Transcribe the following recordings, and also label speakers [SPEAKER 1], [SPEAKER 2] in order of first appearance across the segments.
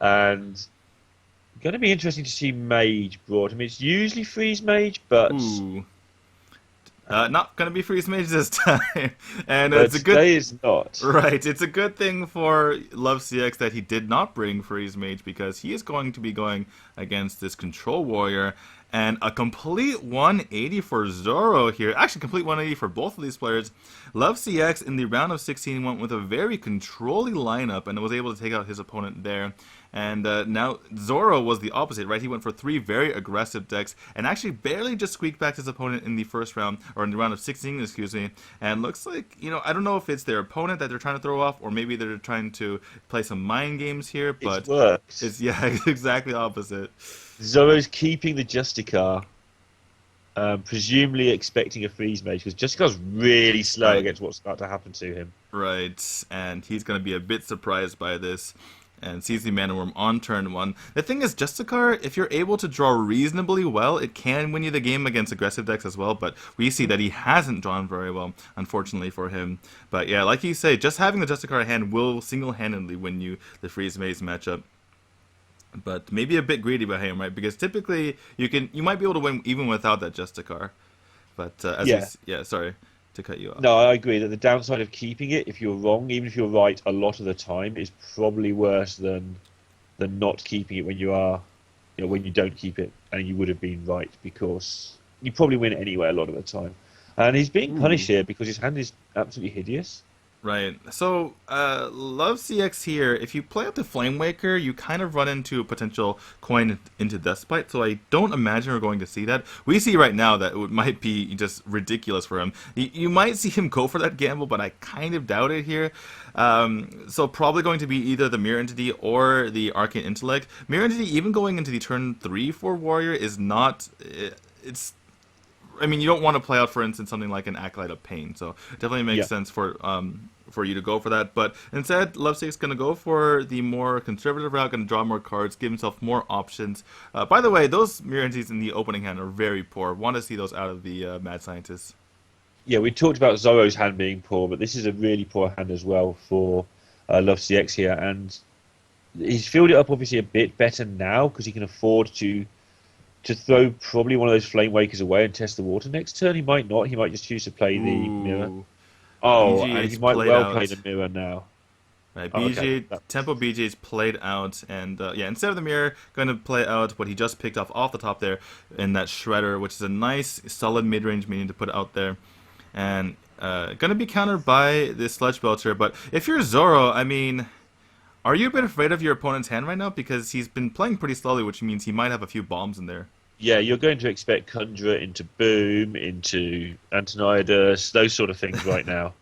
[SPEAKER 1] And going to be interesting to see Mage brought. I mean, it's usually Freeze Mage,
[SPEAKER 2] Ooh. Not gonna be Freeze Mage this time. And
[SPEAKER 1] but
[SPEAKER 2] it's a good
[SPEAKER 1] today is not.
[SPEAKER 2] right. It's a good thing for LoveCX that he did not bring Freeze Mage because he is going to be going against this Control Warrior and a complete 180 for Zoro here. Actually, complete 180 for both of these players. LoveCX in the round of 16 went with a very controlling lineup and was able to take out his opponent there. And now Zoro was the opposite, right? He went for three very aggressive decks and actually barely just squeaked back his opponent in the first round, or in the round of 16, excuse me. And looks like, I don't know if it's their opponent that they're trying to throw off, or maybe they're trying to play some mind games here,
[SPEAKER 1] It's
[SPEAKER 2] but
[SPEAKER 1] worked.
[SPEAKER 2] it's, yeah, exactly opposite.
[SPEAKER 1] Zoro's keeping the Justicar, presumably expecting a Freeze Mage, because Justicar's really slow
[SPEAKER 2] Right,
[SPEAKER 1] against what's about to happen to him.
[SPEAKER 2] right. And he's going to be a bit surprised by this. And sees the Mana Worm on turn 1. The thing is, Justicar, if you're able to draw reasonably well, it can win you the game against aggressive decks as well, but we see that he hasn't drawn very well, unfortunately for him. But yeah, like you say, just having the Justicar hand will single-handedly win you the Freeze Maze matchup. But maybe a bit greedy by him, right? Because typically you might be able to win even without that Justicar. But
[SPEAKER 1] Yeah.
[SPEAKER 2] yeah, sorry to cut you off.
[SPEAKER 1] No, I agree that the downside of keeping it, if you're wrong, even if you're right a lot of the time, is probably worse than not keeping it when you are, when you don't keep it and you would have been right because you probably win anyway a lot of the time. And he's being punished
[SPEAKER 2] Ooh.
[SPEAKER 1] here because his hand is absolutely hideous.
[SPEAKER 2] Right. So, LoveCX here, if you play up the Flame Waker, you kind of run into a potential coin into Despite, so I don't imagine we're going to see that. We see right now that it might be just ridiculous for him. You might see him go for that gamble, but I kind of doubt it here. So probably going to be either the Mirror Entity or the Arcane Intellect. Mirror Entity, even going into the turn 3 for Warrior, is not... It's I mean, you don't want to play out, for instance, something like an Acolyte of Pain. So it definitely makes
[SPEAKER 1] Yeah.
[SPEAKER 2] sense for you to go for that. But instead, Lovesick is going to go for the more conservative route, going to draw more cards, give himself more options. By the way, those Mirror Entities in the opening hand are very poor. Want to see those out of the Mad Scientist.
[SPEAKER 1] Yeah, we talked about Zoro's hand being poor, but this is a really poor hand as well for Love CX here. And he's filled it up obviously a bit better now because he can afford to throw probably one of those Flame Wakers away and test the water. Next turn he might not. He might just choose to play the mirror.
[SPEAKER 2] Ooh,
[SPEAKER 1] Oh, and he
[SPEAKER 2] BGH
[SPEAKER 1] might
[SPEAKER 2] played
[SPEAKER 1] well play
[SPEAKER 2] out.
[SPEAKER 1] the mirror now.
[SPEAKER 2] Right,
[SPEAKER 1] Oh, okay.
[SPEAKER 2] BJ Tempo BJ's played out, and yeah, instead of the mirror, going to play out what he just picked off the top there in that Shredder, which is a nice solid mid-range minion to put out there, and going to be countered by this Sludge Belcher. But if you're Zoro, I mean, are you a bit afraid of your opponent's hand right now because he's been playing pretty slowly, which means he might have a few bombs in there.
[SPEAKER 1] Yeah, you're going to expect Conjurer into Boom, into Antonidas, those sort of things right now.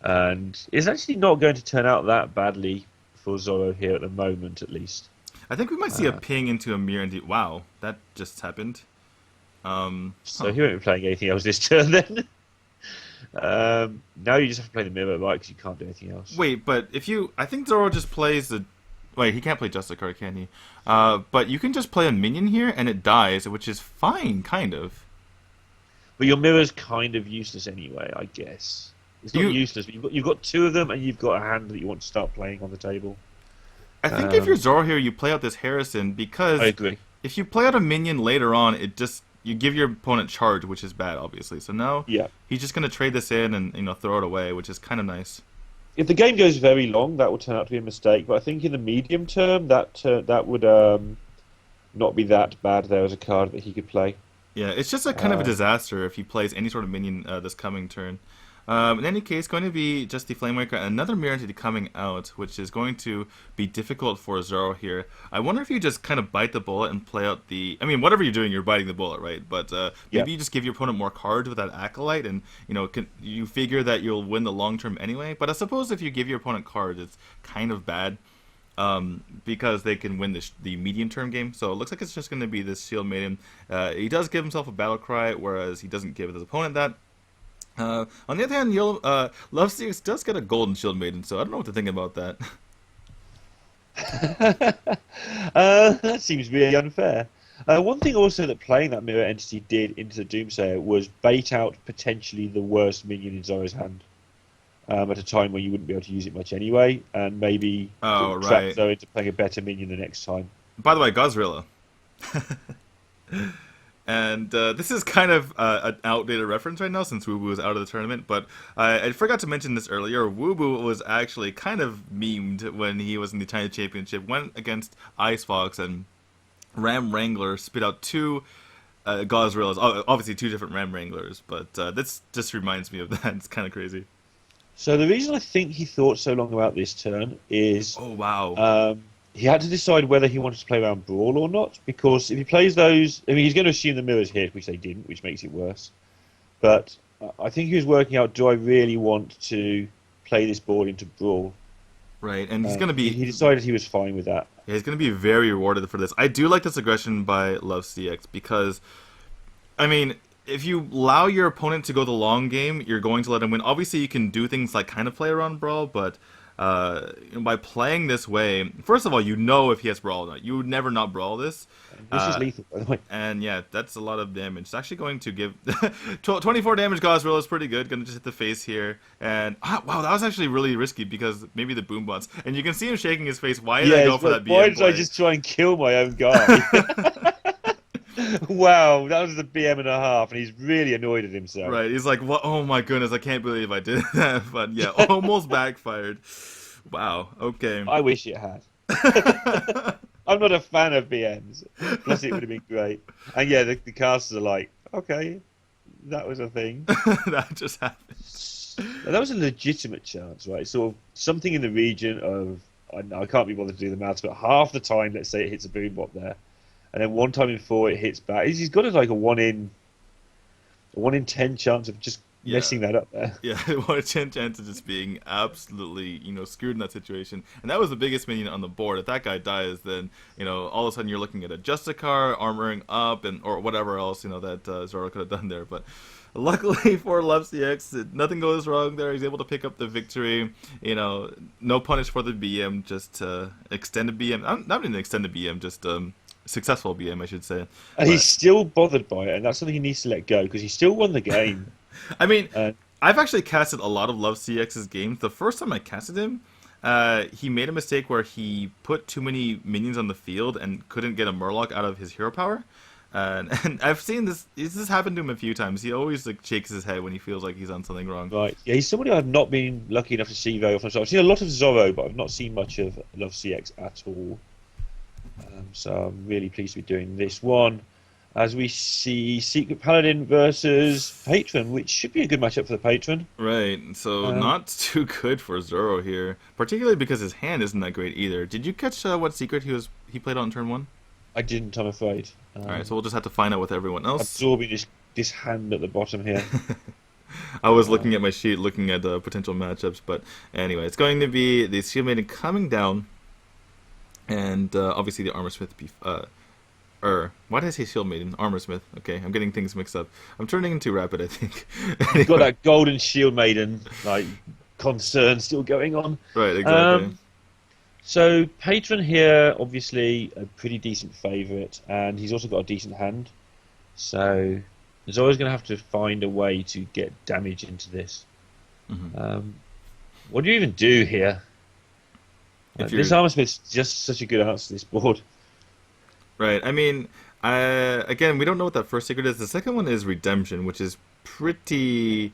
[SPEAKER 1] And it's actually not going to turn out that badly for Zoro here at the moment, at least.
[SPEAKER 2] I think we might see a
[SPEAKER 1] Uh,
[SPEAKER 2] ping into a mirror. Indeed, wow, that just happened.
[SPEAKER 1] so
[SPEAKER 2] Huh.
[SPEAKER 1] he won't be playing anything else this turn then. Now you just have to play the mirror, right? Because you can't do anything else.
[SPEAKER 2] Wait, but if you, I think Zoro just plays the. Wait, he can't play Justicar, can he? But you can just play a minion here and it dies, which is fine, kind of.
[SPEAKER 1] But your mirror's kind of useless anyway, I guess. It's not
[SPEAKER 2] You,
[SPEAKER 1] useless, but you've got two of them, and you've got a hand that you want to start playing on the table.
[SPEAKER 2] I think if you're
[SPEAKER 1] Um,
[SPEAKER 2] Zoro here, you play out this Harrison
[SPEAKER 1] I
[SPEAKER 2] because
[SPEAKER 1] agree.
[SPEAKER 2] if you play out a minion later on, it just you give your opponent charge, which is bad, obviously. So now
[SPEAKER 1] Yeah.
[SPEAKER 2] he's just gonna trade this in and throw it away, which is kind of nice.
[SPEAKER 1] If the game goes very long, that will turn out to be a mistake. But I think in the medium term, that would not be that bad there as a card that he could play.
[SPEAKER 2] Yeah, it's just a kind of a
[SPEAKER 1] Uh,
[SPEAKER 2] disaster if he plays any sort of minion this coming turn. In any case, going to be just the Flamewaker and another Mirror Entity coming out, which is going to be difficult for Zoro here. I wonder if you just kind of bite the bullet and play out the... I mean, whatever you're doing, you're biting the bullet, right? But
[SPEAKER 1] yeah.
[SPEAKER 2] maybe you just give your opponent more cards with that Acolyte and, you figure that you'll win the long term anyway. But I suppose if you give your opponent cards, it's kind of bad because they can win the medium term game. So it looks like it's just going to be this Shield Maiden. He does give himself a Battle Cry, whereas he doesn't give his opponent that. On the other hand, Yolo, LoveCX does get a Golden Shield Maiden, so I don't know what to think about that.
[SPEAKER 1] That seems really unfair. One thing also that playing that mirror entity did into the Doomsayer was bait out potentially the worst minion in Zoro's hand. at a time when you wouldn't be able to use it much anyway, and maybe
[SPEAKER 2] Oh,
[SPEAKER 1] trap
[SPEAKER 2] right.
[SPEAKER 1] Zoe into playing a better minion the next time.
[SPEAKER 2] By the way, Gozrilla. And this is kind of an outdated reference right now since Woobu is out of the tournament, but I forgot to mention this earlier. Woobu was actually kind of memed when he was in the China Championship, went against Ice Fox, and Ram Wrangler spit out two Gozrillas, obviously two different Ram Wranglers, but this just reminds me of that. It's kind of crazy.
[SPEAKER 1] So the reason I think he thought so long about this turn is
[SPEAKER 2] Oh, wow.
[SPEAKER 1] he had to decide whether he wanted to play around Brawl or not, because if he plays those, I mean, he's going to assume the mirrors hit, which they didn't, which makes it worse. But I think he was working out, do I really want to play this board into Brawl?
[SPEAKER 2] Right, and he's going to
[SPEAKER 1] He
[SPEAKER 2] be
[SPEAKER 1] decided he was fine with that.
[SPEAKER 2] yeah, he's going to be very rewarded for this. I do like this aggression by LoveCX because, I mean, if you allow your opponent to go the long game, you're going to let him win. Obviously, you can do things like kind of play around Brawl, but by playing this way, first of all, you know if he has Brawl or not. You would never not Brawl this.
[SPEAKER 1] This is
[SPEAKER 2] Uh,
[SPEAKER 1] lethal, by the way.
[SPEAKER 2] and yeah, that's a lot of damage. It's actually going to give 24 damage. Gosrill is pretty good. Gonna just hit the face here. And wow, that was actually really risky because maybe the boom bots. And you can see him shaking his face. Why did I go for that BM
[SPEAKER 1] why did I
[SPEAKER 2] play?
[SPEAKER 1] just try and kill my own guy? Wow, that was the BM and a half, and he's really annoyed at himself.
[SPEAKER 2] Right, he's like, "What? Oh my goodness, I can't believe I did that." But yeah, almost backfired. Wow. Okay.
[SPEAKER 1] I wish it had. I'm not a fan of BMs. Plus, it would have been great. And yeah, the casters are like, okay, that was a thing.
[SPEAKER 2] That just happened.
[SPEAKER 1] Now, that was a legitimate chance, right? Sort of something in the region of, I can't be bothered to do the maths, but half the time, let's say it hits a boom bot there, and then one time in four it hits back. He's got like a 1 in 10 chance of just
[SPEAKER 2] Yeah.
[SPEAKER 1] messing that up there.
[SPEAKER 2] Yeah, what a chance of just being absolutely, screwed in that situation. And that was the biggest minion on the board. If that guy dies, then, all of a sudden you're looking at a Justicar, armoring up, or whatever else, that Zoro could have done there. But luckily for LoveCX, nothing goes wrong there. He's able to pick up the victory. No punish for the BM, just extended BM. Not even extended BM, just successful BM, I should say.
[SPEAKER 1] And he's still bothered by it, and that's something he needs to let go, because he still won the game.
[SPEAKER 2] I mean,
[SPEAKER 1] Uh,
[SPEAKER 2] I've actually casted a lot of LoveCX's games. The first time I casted him, he made a mistake where he put too many minions on the field and couldn't get a Murloc out of his hero power. And I've seen this. This has happened to him a few times. He always shakes his head when he feels like he's done something wrong.
[SPEAKER 1] Right. Yeah, he's somebody I've not been lucky enough to see very often. So I've seen a lot of Zoro, but I've not seen much of LoveCX at all. So I'm really pleased to be doing this one. As we see Secret Paladin versus Patron, which should be a good matchup for the Patron.
[SPEAKER 2] Right, so not too good for Zoro here, particularly because his hand isn't that great either. Did you catch what secret he played on turn 1?
[SPEAKER 1] I didn't, I'm afraid.
[SPEAKER 2] Alright, so we'll just have to find out with everyone else.
[SPEAKER 1] Absorbing this hand at the bottom here.
[SPEAKER 2] I was looking at my sheet, looking at the potential matchups, but anyway, it's going to be the Shield Maiden coming down, and obviously the Armor Smith. Why did I say Shield Maiden? Armor Smith. Okay, I'm getting things mixed up. I'm turning into rapid, I think.
[SPEAKER 1] You've got that golden Shield Maiden concern still going on.
[SPEAKER 2] Right, exactly.
[SPEAKER 1] So Patron here, obviously a pretty decent favourite, and he's also got a decent hand. So there's always going to have to find a way to get damage into this.
[SPEAKER 2] Mm-hmm.
[SPEAKER 1] What do you even do here? This Armor Smith's just such a good answer to this board.
[SPEAKER 2] Right. I mean, again, we don't know what that first secret is. The second one is Redemption, which is pretty...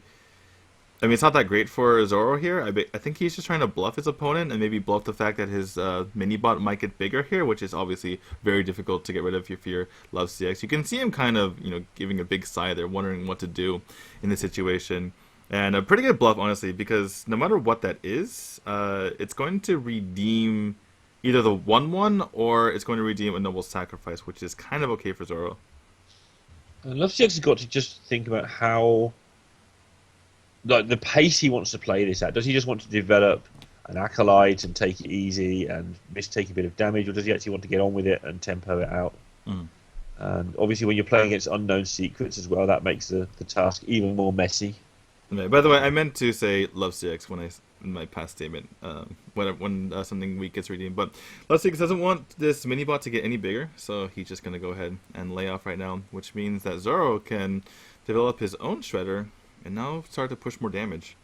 [SPEAKER 2] I mean, it's not that great for Zoro here. I think he's just trying to bluff his opponent and maybe bluff the fact that his mini-bot might get bigger here, which is obviously very difficult to get rid of if you're LoveCX. You can see him kind of, giving a big sigh there, wondering what to do in this situation. And a pretty good bluff, honestly, because no matter what that is, it's going to redeem... either the 1/1 or it's going to redeem a noble sacrifice, which is kind of okay for Zoro.
[SPEAKER 1] LoveCX has got to just think about how, the pace he wants to play this at. Does he just want to develop an acolyte and take it easy and take a bit of damage, or does he actually want to get on with it and tempo it out? And obviously, when you're playing against unknown secrets as well, that makes the task even more messy.
[SPEAKER 2] Okay, by the way, I meant to say LoveCX in my past statement when something weak gets redeemed, but LoveCX doesn't want this mini bot to get any bigger, so he's just gonna go ahead and lay off right now, which means that Zoro can develop his own shredder and now start to push more damage.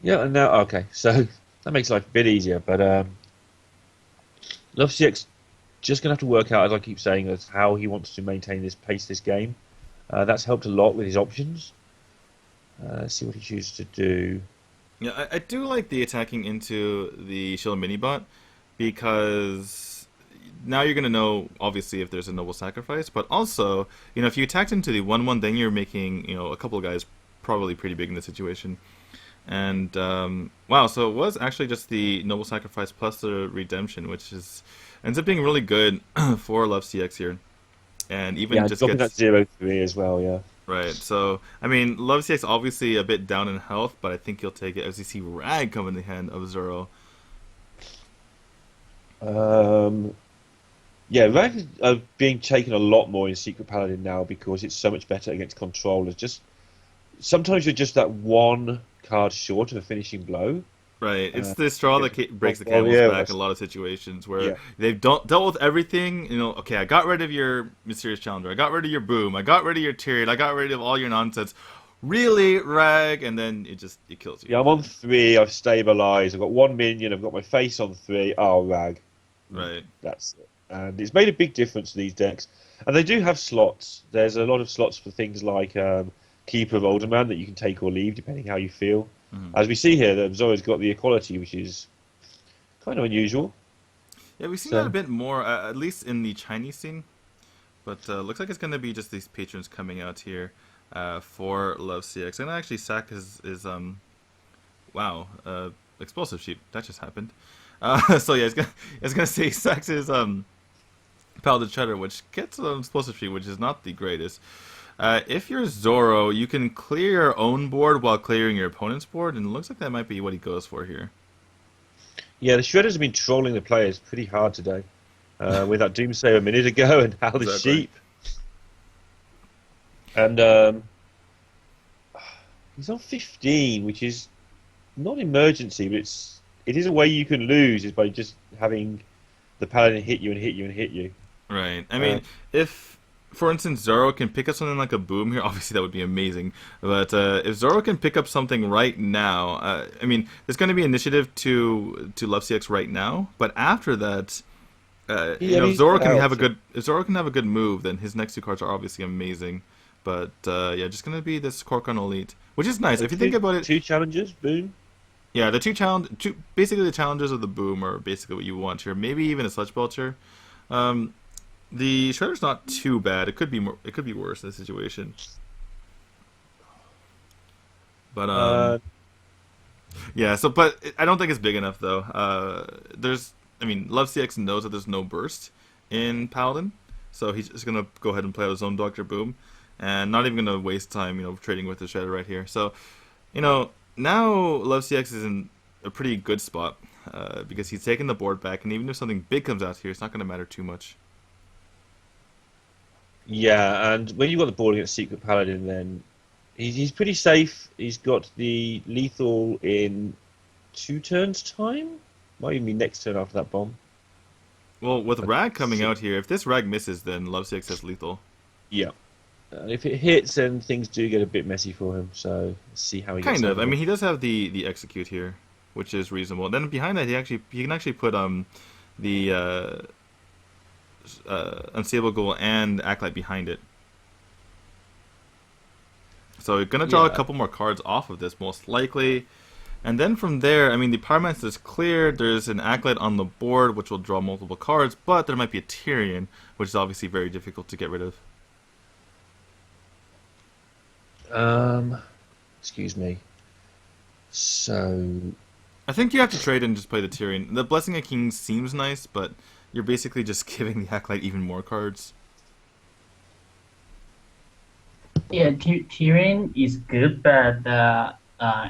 [SPEAKER 1] Yeah, and now okay, so that makes life a bit easier. But LoveCX just gonna have to work out, as I keep saying, as how he wants to maintain this pace, this game. That's helped a lot with his options. Let's see what he chooses to do.
[SPEAKER 2] Yeah, I do like the attacking into the shield mini bot because now you're gonna know obviously if there's a noble sacrifice, but also if you attacked into the 1/1, then you're making a couple of guys probably pretty big in the situation. And wow, so it was actually just the noble sacrifice plus the redemption, which is ends up being really good for LoveCX here, and even
[SPEAKER 1] Yeah,
[SPEAKER 2] just
[SPEAKER 1] dropping that
[SPEAKER 2] gets
[SPEAKER 1] 0-3 as well. Yeah.
[SPEAKER 2] right. So I mean, LoveCX obviously a bit down in health, but I think you'll take it as you see Rag come in the hand of Zoro.
[SPEAKER 1] Um, yeah, rank are being taken a lot more in Secret Paladin now because it's so much better against controllers. Just sometimes you're just that one card short of a finishing blow.
[SPEAKER 2] Right, it's the straw that breaks the
[SPEAKER 1] Well,
[SPEAKER 2] camel's
[SPEAKER 1] yeah,
[SPEAKER 2] back in a lot of situations where
[SPEAKER 1] yeah,
[SPEAKER 2] they've dealt with everything. Okay, I got rid of your mysterious challenger, I got rid of your boom, I got rid of your Tyrion, I got rid of all your nonsense. Really, Rag, and then it kills you.
[SPEAKER 1] yeah. I'm on 3. I've stabilized. I've got 1 minion. I've got my face on 3. Oh, rag.
[SPEAKER 2] Right.
[SPEAKER 1] That's it. And it's made a big difference to these decks. And they do have slots. There's a lot of slots for things like Keeper of Olderman that you can take or leave depending how you feel.
[SPEAKER 2] Mhm.
[SPEAKER 1] As we see here, the Zoro's got the equality, which is kind of unusual.
[SPEAKER 2] Yeah, we've seen that a
[SPEAKER 1] So
[SPEAKER 2] bit more, at least in the Chinese scene. But looks like it's going to be just these patrons coming out here for LoveCX. And actually, sack is wow, explosive sheep. That just happened. So yeah, it's gonna say Sax is Paladin Cheddar, which gets an explosive sheep, which is not the greatest. If you're Zoro, you can clear your own board while clearing your opponent's board, and it looks like that might be what he goes for here.
[SPEAKER 1] yeah, the Shredders have been trolling the players pretty hard today. With that Doomsayer a minute ago and how the
[SPEAKER 2] Exactly.
[SPEAKER 1] sheep. And he's on 15, which is not emergency, but it is a way you can lose is by just having the paladin hit you and hit you and hit you.
[SPEAKER 2] Right. I
[SPEAKER 1] Uh,
[SPEAKER 2] mean, if, for instance, Zoro can pick up something like a boom here, obviously that would be amazing. But if Zoro can pick up something right now, I mean, there's going to be initiative to LoveCX right now. But after that,
[SPEAKER 1] yeah,
[SPEAKER 2] if
[SPEAKER 1] he's got out. So,
[SPEAKER 2] If Zoro can have a good move, then his next two cards are obviously amazing. But yeah, just going to be this Korkan Elite, which is nice
[SPEAKER 1] so
[SPEAKER 2] if you think
[SPEAKER 1] two
[SPEAKER 2] about it.
[SPEAKER 1] two challenges, boom.
[SPEAKER 2] Yeah, basically the challenges of the boom are basically what you want here. Maybe even a Sludge Belcher. Um, the Shredder's not too bad. It could be more. It could be worse in this situation. But
[SPEAKER 1] Uh,
[SPEAKER 2] yeah. So, but I don't think it's big enough though. I mean, LoveCX knows that there's no burst in Paladin, so he's just gonna go ahead and play out his own Doctor Boom, and not even gonna waste time, trading with the Shredder right here. So, now LoveCX is in a pretty good spot because he's taking the board back, and even if something big comes out here, it's not gonna matter too much.
[SPEAKER 1] yeah, and when you've got the ball against Secret Paladin, then he's pretty safe. He's got the lethal in 2 turns time. Might even be next turn after that bomb.
[SPEAKER 2] Well, with
[SPEAKER 1] But
[SPEAKER 2] Rag coming out here, if this Rag misses, then LoveCX has lethal.
[SPEAKER 1] yeah, and if it hits, then things do get a bit messy for him. So let's see how he gets
[SPEAKER 2] Kind of.
[SPEAKER 1] over
[SPEAKER 2] I
[SPEAKER 1] there.
[SPEAKER 2] mean, he does have the execute here, which is reasonable. And then behind that, he can actually put the unstable goal and acolyte behind it. So you're gonna draw a
[SPEAKER 1] Yeah,
[SPEAKER 2] couple more cards off of this most likely. And then from there, I mean, the Pyromancer is cleared. There's an Acolyte on the board, which will draw multiple cards, but there might be a Tyrion, which is obviously very difficult to get rid of.
[SPEAKER 1] Um, excuse me. So,
[SPEAKER 2] I think you have to trade and just play the Tyrion. The Blessing of Kings seems nice, but you're basically just giving the Acolyte even more cards.
[SPEAKER 3] Yeah, Tyrion is good, but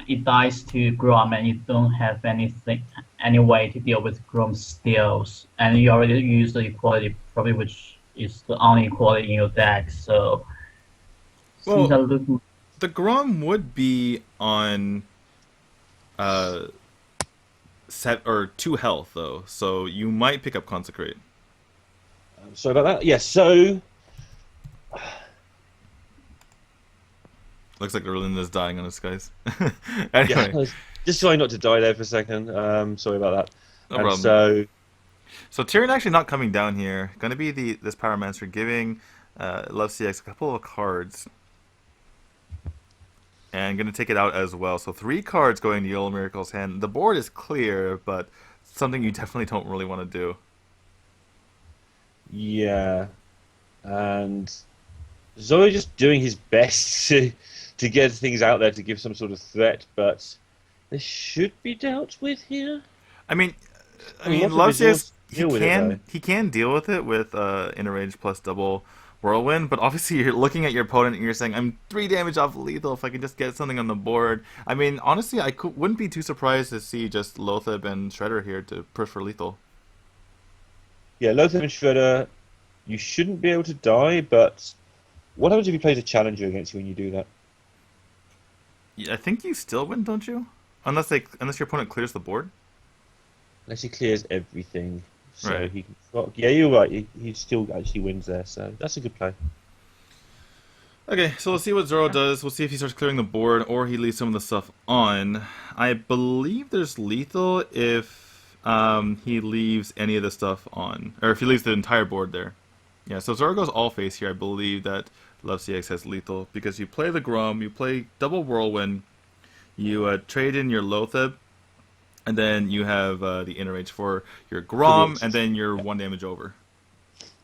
[SPEAKER 3] it dies to Grom, and you don't have any way to deal with Grom steals, and you already used the equality, probably which is the only equality in your deck. So things
[SPEAKER 2] Well,
[SPEAKER 3] are looking.
[SPEAKER 2] the Grom would be on uh, set or 2 health though, so you might pick up Consecrate.
[SPEAKER 1] sorry about that. Yes, so
[SPEAKER 2] Looks like Erlin is dying on his guys.
[SPEAKER 1] yeah,
[SPEAKER 2] Anyway,
[SPEAKER 1] Just trying not to die there for a second. Sorry about that.
[SPEAKER 2] No
[SPEAKER 1] And
[SPEAKER 2] problem.
[SPEAKER 1] so,
[SPEAKER 2] So Tyrion actually not coming down here. Going to be this Pyromancer giving LoveCX a couple of cards. And going to take it out as well. So 3 cards going to Yolo Miracle's hand. The board is clear, but something you definitely don't really want to do.
[SPEAKER 1] yeah, and Zoro just doing his best to get things out there to give some sort of threat, but they should be dealt with here.
[SPEAKER 2] I mean,
[SPEAKER 1] A lot of
[SPEAKER 2] LoveCX
[SPEAKER 1] resource to deal with it, though.
[SPEAKER 2] he can deal with it with inner range plus double whirlwind, but obviously you're looking at your opponent and you're saying, I'm 3 damage off lethal if I can just get something on the board. I mean, honestly, wouldn't be too surprised to see just Lotheb and Shredder here to push for lethal.
[SPEAKER 1] Yeah, Lothar and Shredder, you shouldn't be able to die, but what happens if he plays a challenger against you when you do that?
[SPEAKER 2] Yeah, I think you still win, don't you? Unless your opponent clears the board.
[SPEAKER 1] Unless he clears everything. So
[SPEAKER 2] Right.
[SPEAKER 1] he can. Well, yeah, you're right. He still actually wins there, so that's a good play.
[SPEAKER 2] Okay, so we'll see what Zoro does. We'll see if he starts clearing the board or he leaves some of the stuff on. I believe there's lethal if he leaves any of the stuff on. Or if he leaves the entire board there. Yeah, so Zoro goes all face here. I believe that LoveCX has lethal because you play the Grom, you play double Whirlwind, you trade in your Lotheb, and then you have the inner range for your Grom, and then you're 1 damage over.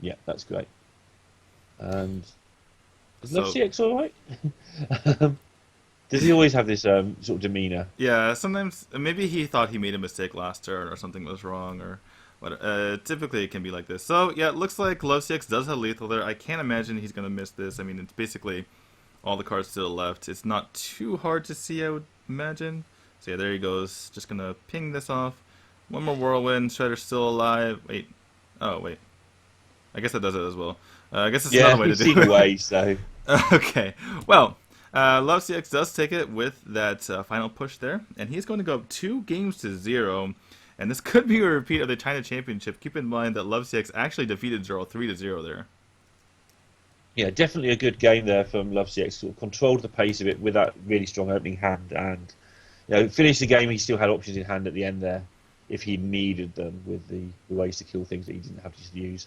[SPEAKER 1] Yeah, that's great. And is
[SPEAKER 2] So-
[SPEAKER 1] LoveCX all right? Does he always have this sort of demeanor?
[SPEAKER 2] Yeah, sometimes maybe he thought he made a mistake last turn or something was wrong or what. Typically it can be like this. So yeah, it looks like LoveCX does have lethal there. I can't imagine he's gonna miss this. I mean, it's basically all the cards to the left. It's not too hard to see, I would imagine. So yeah, there he goes. Just gonna ping this off. 1 more whirlwind. Shredder's still alive. Wait. Oh wait. I guess that does it as well. I guess it's another way to
[SPEAKER 1] he's
[SPEAKER 2] do
[SPEAKER 1] seen
[SPEAKER 2] it.
[SPEAKER 1] away, so
[SPEAKER 2] Okay, well, LoveCX does take it with that final push there, and he's going to go up 2 games to 0, and this could be a repeat of the China Championship. Keep in mind that LoveCX actually defeated Zoro 3-0 there.
[SPEAKER 1] yeah, definitely a good game there from LoveCX. Sort of controlled the pace of it with that really strong opening hand, and finished the game. He still had options in hand at the end there if he needed them with the ways to kill things that he didn't have to just use.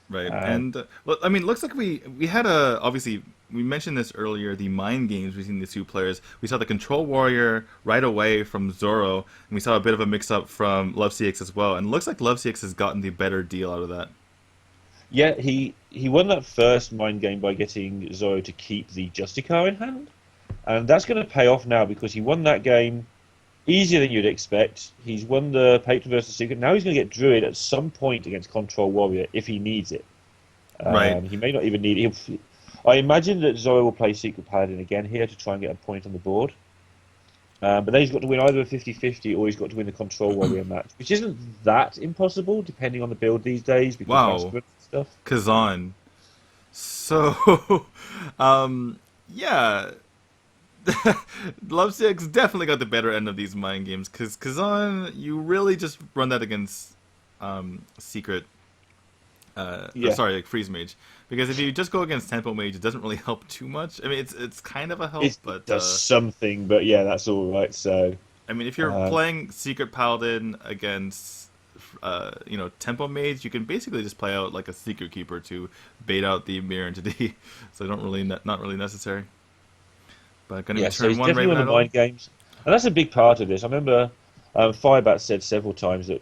[SPEAKER 2] Right, and well, I mean, looks like we had obviously we mentioned this earlier, the mind games between the 2 players. We saw the Control Warrior right away from Zoro, and we saw a bit of a mix-up from LoveCX as well. And it looks like LoveCX has gotten the better deal out of that.
[SPEAKER 1] Yeah, he won that first mind game by getting Zoro to keep the Justicar in hand, and that's going to pay off now because he won that game easier than you'd expect. He's won the Patron versus Secret. Now he's going to get Druid at some point against Control Warrior if he needs it.
[SPEAKER 2] Right.
[SPEAKER 1] He may not even need it. I imagine that Zoro will play Secret Paladin again here to try and get a point on the board. But then he's got to win either a 50-50 or he's got to win the Control Warrior match, which isn't that impossible depending on the build these days because
[SPEAKER 2] Wow.
[SPEAKER 1] of scripts and stuff.
[SPEAKER 2] Kazan. So, yeah. LoveCX definitely got the better end of these mind games because Kazan, you really just run that against Secret. Like Freeze Mage, because if you just go against Tempo Mage, it doesn't really help too much. I mean, it's kind of a help, but
[SPEAKER 1] It does something, but yeah, that's all right. So
[SPEAKER 2] I mean, if you're playing Secret Paladin against Tempo Mage, you can basically just play out like a Secret Keeper to bait out the Mirror Entity, so not really necessary. But going to
[SPEAKER 1] so
[SPEAKER 2] turn
[SPEAKER 1] he's
[SPEAKER 2] 1
[SPEAKER 1] definitely
[SPEAKER 2] Raven
[SPEAKER 1] one of the
[SPEAKER 2] Idol.
[SPEAKER 1] mind games, and that's a big part of this. I remember Firebat said several times that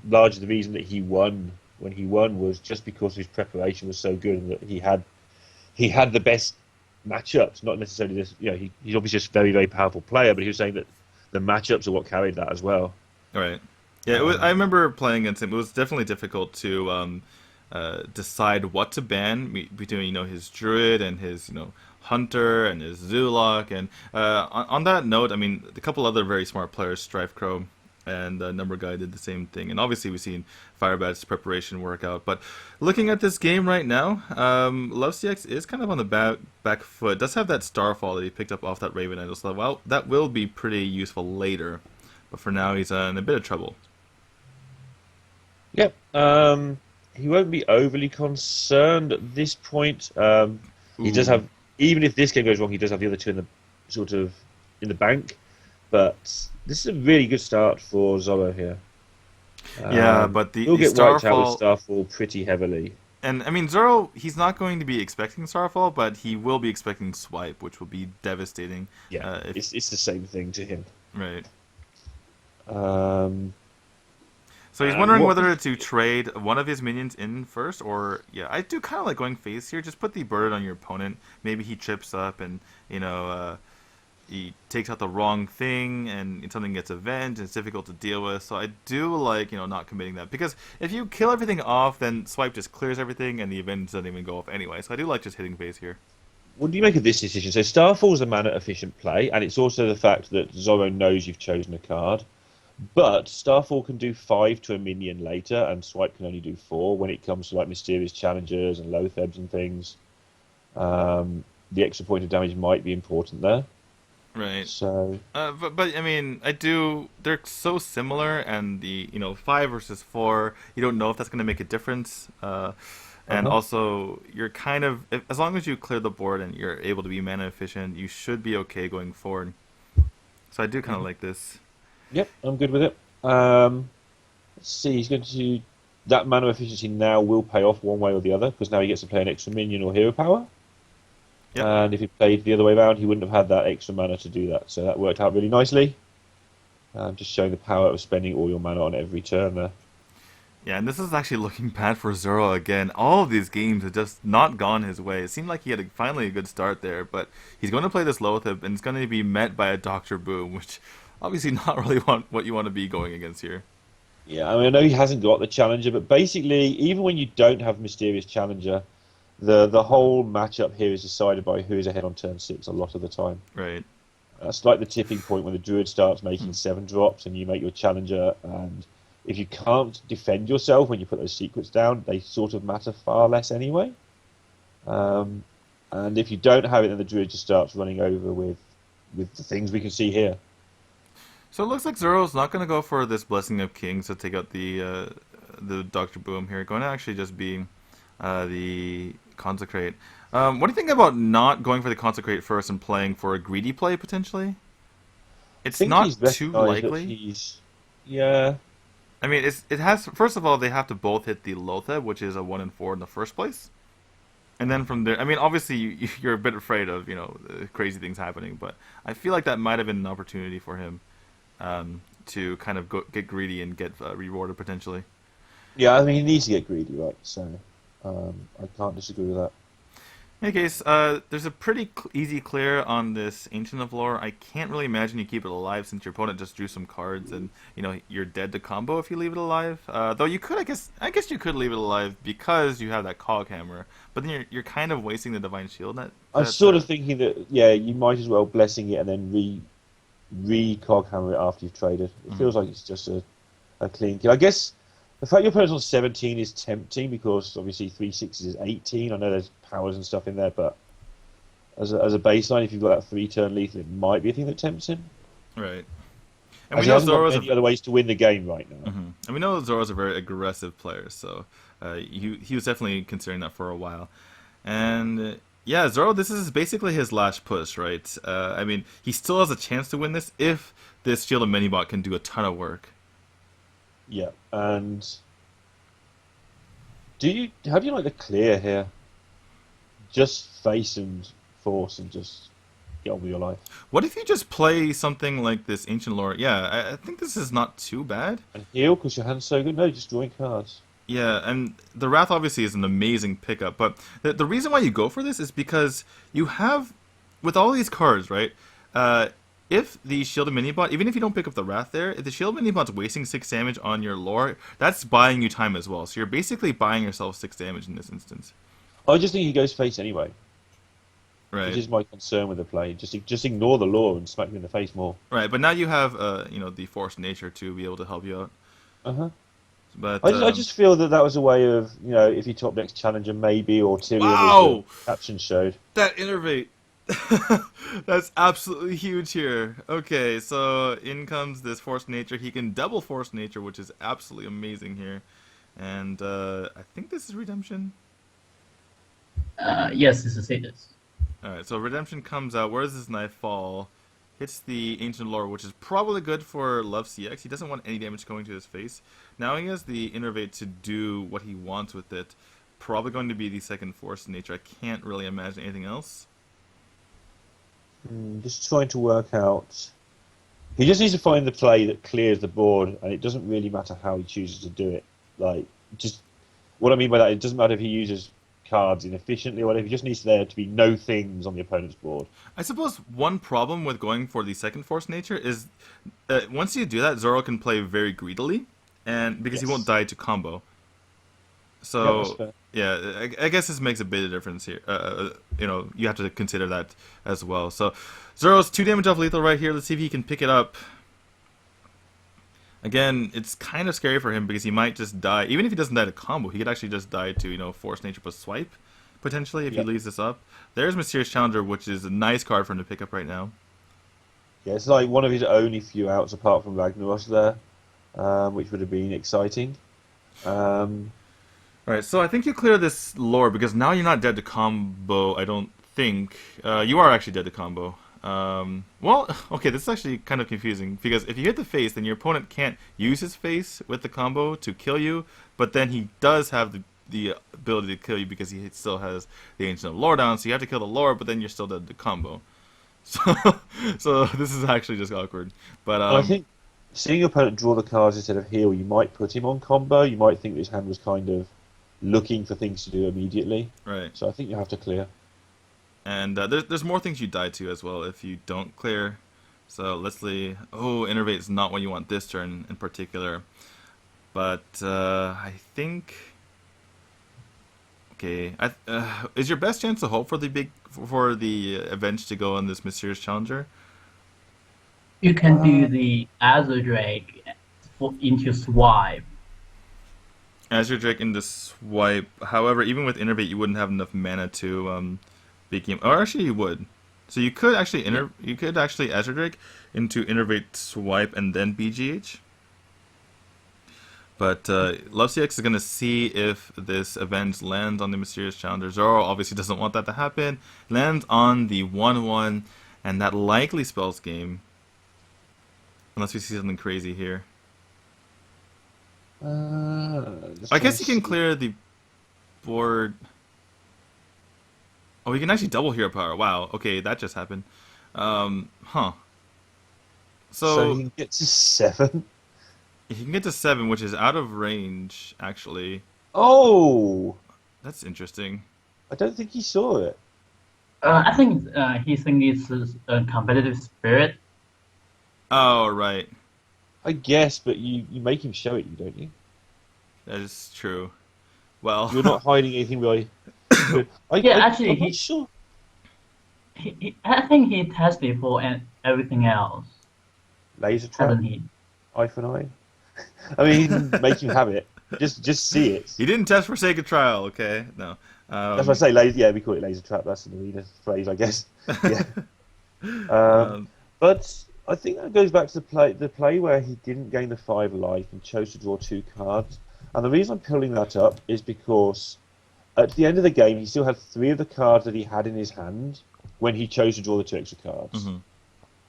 [SPEAKER 1] largely the reason that he won when he won was just because his preparation was so good and that he had the best matchups. Not necessarily this, he's obviously just a very, very powerful player, but he was saying that the matchups are what carried that as well.
[SPEAKER 2] All right. Yeah, I remember playing against him. It was definitely difficult to decide what to ban between his Druid and his Hunter and his Zulok. And on that note, I mean, a couple other very smart players, Strife Crow and Number Guy, did the same thing. And obviously we've seen Firebat's preparation work out. But looking at this game right now, LoveCX is kind of on the back foot. Does have that Starfall that he picked up off that Raven Idol. So that will be pretty useful later. But for now, he's in a bit of trouble.
[SPEAKER 1] Yep. He won't be overly concerned at this point. He does have, even if this game goes wrong, he does have the other 2 in the bank. but this is a really good start for Zoro here.
[SPEAKER 2] Yeah, but
[SPEAKER 1] We'll
[SPEAKER 2] the
[SPEAKER 1] get wiped out with
[SPEAKER 2] Starfall,
[SPEAKER 1] Starfall pretty heavily.
[SPEAKER 2] and I mean Zoro, he's not going to be expecting Starfall, but he will be expecting Swipe, which will be devastating.
[SPEAKER 1] Yeah,
[SPEAKER 2] If
[SPEAKER 1] it's the same thing to him.
[SPEAKER 2] right.
[SPEAKER 1] Um,
[SPEAKER 2] So he's
[SPEAKER 1] and
[SPEAKER 2] wondering
[SPEAKER 1] what
[SPEAKER 2] whether to trade one of his minions in first, or yeah, I do kind of like going face here. Just put the bird on your opponent. Maybe he trips up and you know he takes out the wrong thing, and something gets avenged, and it's difficult to deal with. So I do like not committing that, because if you kill everything off, then Swipe just clears everything, and the avenge doesn't even go off anyway. So I do like just hitting face here.
[SPEAKER 1] what do you make of this decision? So Starfall's a mana efficient play, and it's also the fact that Zoro knows you've chosen a card. But Starfall can do 5 to a minion later, and Swipe can only do 4 when it comes to like mysterious challengers and Lothebs and things. The extra point of damage might be important there.
[SPEAKER 2] Right.
[SPEAKER 1] So
[SPEAKER 2] But I mean, I do. They're so similar, and the 5 versus 4, you don't know if that's going to make a difference. And
[SPEAKER 1] uh-huh.
[SPEAKER 2] also, you're kind of as long as you clear the board and you're able to be mana efficient, you should be okay going forward. So I do kind of
[SPEAKER 1] Mhm.
[SPEAKER 2] like this.
[SPEAKER 1] Yep, I'm good with it. Let's see, he's going to that mana efficiency now will pay off one way or the other because now he gets to play an extra minion or hero power.
[SPEAKER 2] Yep.
[SPEAKER 1] And if he played the other way around, he wouldn't have had that extra mana to do that. So that worked out really nicely. Just showing the power of spending all your mana on every turn there.
[SPEAKER 2] Yeah, and this is actually looking bad for Zoro again. All of these games have just not gone his way. It seemed like he had finally a good start there, but he's going to play this Lotheb, and it's going to be met by a Doctor Boom, which obviously not really what you want to be going against here.
[SPEAKER 1] Yeah, I mean, I know he hasn't got the challenger, but basically, even when you don't have mysterious challenger, the whole matchup here is decided by who is ahead on turn 6 a lot of the time.
[SPEAKER 2] Right.
[SPEAKER 1] That's like the tipping point when the druid starts
[SPEAKER 2] Hmm.
[SPEAKER 1] making 7 drops and you make your challenger. And if you can't defend yourself when you put those secrets down, they sort of matter far less anyway. Um, and if you don't have it, then the druid just starts running over with the things we can see here.
[SPEAKER 2] So it looks like Zoro's not going to go for this Blessing of Kings to take out the Doctor Boom here. Going to actually just be the Consecrate. What do you think about not going for the Consecrate first and playing for a greedy play potentially?
[SPEAKER 1] I
[SPEAKER 2] It's
[SPEAKER 1] think he's
[SPEAKER 2] not too
[SPEAKER 1] recognised that
[SPEAKER 2] likely.
[SPEAKER 1] he's yeah.
[SPEAKER 2] I mean, it has. First of all, they have to both hit the Lotheb, which is a 1 and 4 in the first place, and then from there, I mean, obviously you're a bit afraid of crazy things happening, but I feel like that might have been an opportunity for him to kind of get greedy and get rewarded potentially.
[SPEAKER 1] Yeah, I mean, he needs to get greedy, right? So I can't disagree with that.
[SPEAKER 2] In any case, there's a pretty easy clear on this Ancient of Lore. I can't really imagine you keep it alive since your opponent just drew some cards, and you're dead to combo if you leave it alive. Though you could, I guess you could leave it alive because you have that Cog Hammer, but then you're kind of wasting the Divine Shield.
[SPEAKER 1] I'm sort of thinking that yeah, you might as well blessing it and then re-cog hammer it after you've traded. It
[SPEAKER 2] Mhm.
[SPEAKER 1] feels like it's just a clean kill. I guess the fact your opponent's on 17 is tempting because obviously 3 6s is 18. I know there's powers and stuff in there, but as a baseline, if you've got that 3 turn lethal, it might be a thing that tempts him.
[SPEAKER 2] Right, and we
[SPEAKER 1] As he
[SPEAKER 2] know
[SPEAKER 1] hasn't got
[SPEAKER 2] Zoro's a
[SPEAKER 1] many other ways to win the game right now.
[SPEAKER 2] and we know Zoro's a very aggressive player, so he was definitely considering that for a while. And yeah, Zoro, this is basically his last push, right? I mean, he still has a chance to win this if this Shield of Minibot can do a ton of work.
[SPEAKER 1] Yeah, and how do you like the clear here? Just face and force and just get on with your life.
[SPEAKER 2] What if you just play something like this Ancient Lore? Yeah, I think this is not too bad.
[SPEAKER 1] And heal because your hand's so good. No, just drawing cards.
[SPEAKER 2] Yeah, and the Wrath obviously is an amazing pickup, but the reason why you go for this is because you have, with all these cards, right? Uh, if the Shielded Minibot, even if you don't pick up the Wrath there, if the Shielded Minibot's wasting 6 damage on your lore, that's buying you time as well. So you're basically buying yourself 6 damage in this instance.
[SPEAKER 1] I just think he goes face anyway, which
[SPEAKER 2] Right.
[SPEAKER 1] is my concern with the play. Just ignore the law and smack him in the face more.
[SPEAKER 2] Right, but now you have, the Force Nature to be able to help you out.
[SPEAKER 1] Uh-huh.
[SPEAKER 2] But,
[SPEAKER 1] I just feel that was a way of, if you top next challenger maybe, or Tyrion as the
[SPEAKER 2] wow!
[SPEAKER 1] caption showed.
[SPEAKER 2] That innervate. That's absolutely huge here. Okay, so in comes this Force Nature. He can double Force Nature, which is absolutely amazing here. And I think this is Redemption.
[SPEAKER 3] Yes, this is it.
[SPEAKER 2] Alright, so Redemption comes out. Where does this knife fall? hits the Ancient Lore, which is probably good for LoveCX. He doesn't want any damage going to his face. Now he has the Innervate to do what he wants with it. Probably going to be the second Force nature. I can't really imagine anything else.
[SPEAKER 1] Just trying to work out. He just needs to find the play that clears the board, and it doesn't really matter how he chooses to do it. Like, just what I mean by that, it doesn't matter if he uses cards inefficiently or whatever. He just needs there to be no things on the opponent's board.
[SPEAKER 2] I suppose one problem with going for the second Force nature is once you do that, Zoro can play very greedily, and because he won't die to combo. So yeah, I guess this makes a bit of difference here. You have to consider that as well. So Zoro's 2 damage off lethal right here. Let's see if he can pick it up. Again, it's kind of scary for him because he might just die. Even if he doesn't die to combo, he could actually just die to, Force Nature plus Swipe, potentially, if he leaves this up. There's Mysterious Challenger, which is a nice card for him to pick up right now.
[SPEAKER 1] Yeah, it's like one of his only few outs apart from Ragnaros there, which would have been exciting.
[SPEAKER 2] Alright, so I think you clear this lore because now you're not dead to combo, I don't think. You are actually dead to combo. Well, okay, this is actually kind of confusing because if you hit the face, then your opponent can't use his face with the combo to kill you, but then he does have the ability to kill you because he still has the Ancient Lore down, so you have to kill the lore, but then you're still dead to combo. So this is actually just awkward. But
[SPEAKER 1] I think seeing your opponent draw the cards instead of heal, you might put him on combo. You might think this hand was kind of looking for things to do immediately.
[SPEAKER 2] Right.
[SPEAKER 1] So I think you have to clear.
[SPEAKER 2] And there's more things you die to as well if you don't clear. So let's see. Oh, Innervate is not what you want this turn in particular. But I think... Okay. Is your best chance to hope for the events to go on this Mysterious Challenger?
[SPEAKER 3] You can do the Azure Drake into Swipe.
[SPEAKER 2] Azure Drake into Swipe. However, even with Innervate, you wouldn't have enough mana to... Or actually, you would. So you could actually Azure Drake into Innervate, Swipe, and then BGH. But LoveCX is going to see if this event lands on the Mysterious Challenger. Zoro obviously doesn't want that to happen. Lands on the 1/1, and that likely spells game. Unless we see something crazy here. I guess you can clear the board. Oh, he can actually double hero power. Wow. Okay, that just happened. So
[SPEAKER 1] he can get to 7.
[SPEAKER 2] He can get to 7, which is out of range, actually.
[SPEAKER 1] Oh!
[SPEAKER 2] That's interesting.
[SPEAKER 1] I don't think he saw it.
[SPEAKER 3] I think he thinks it's a competitive spirit.
[SPEAKER 2] Oh, right.
[SPEAKER 1] I guess, but you make him show it, don't you?
[SPEAKER 2] That is true. Well...
[SPEAKER 1] You're not hiding anything really. I'm not sure.
[SPEAKER 3] I think he tested for everything else.
[SPEAKER 1] Laser trap?
[SPEAKER 3] Hasn't he?
[SPEAKER 1] Eye for an eye? I mean, he didn't make you have it. Just see it.
[SPEAKER 2] He didn't test for sake of trial, okay? No.
[SPEAKER 1] That's what I say. We call it laser trap. That's an arena phrase, I guess. Yeah. But I think that goes back to the play where he didn't gain the 5 life and chose to draw 2 cards. And the reason I'm pulling that up is because at the end of the game, he still had 3 of the cards that he had in his hand when he chose to draw the 2 extra cards. Mm-hmm.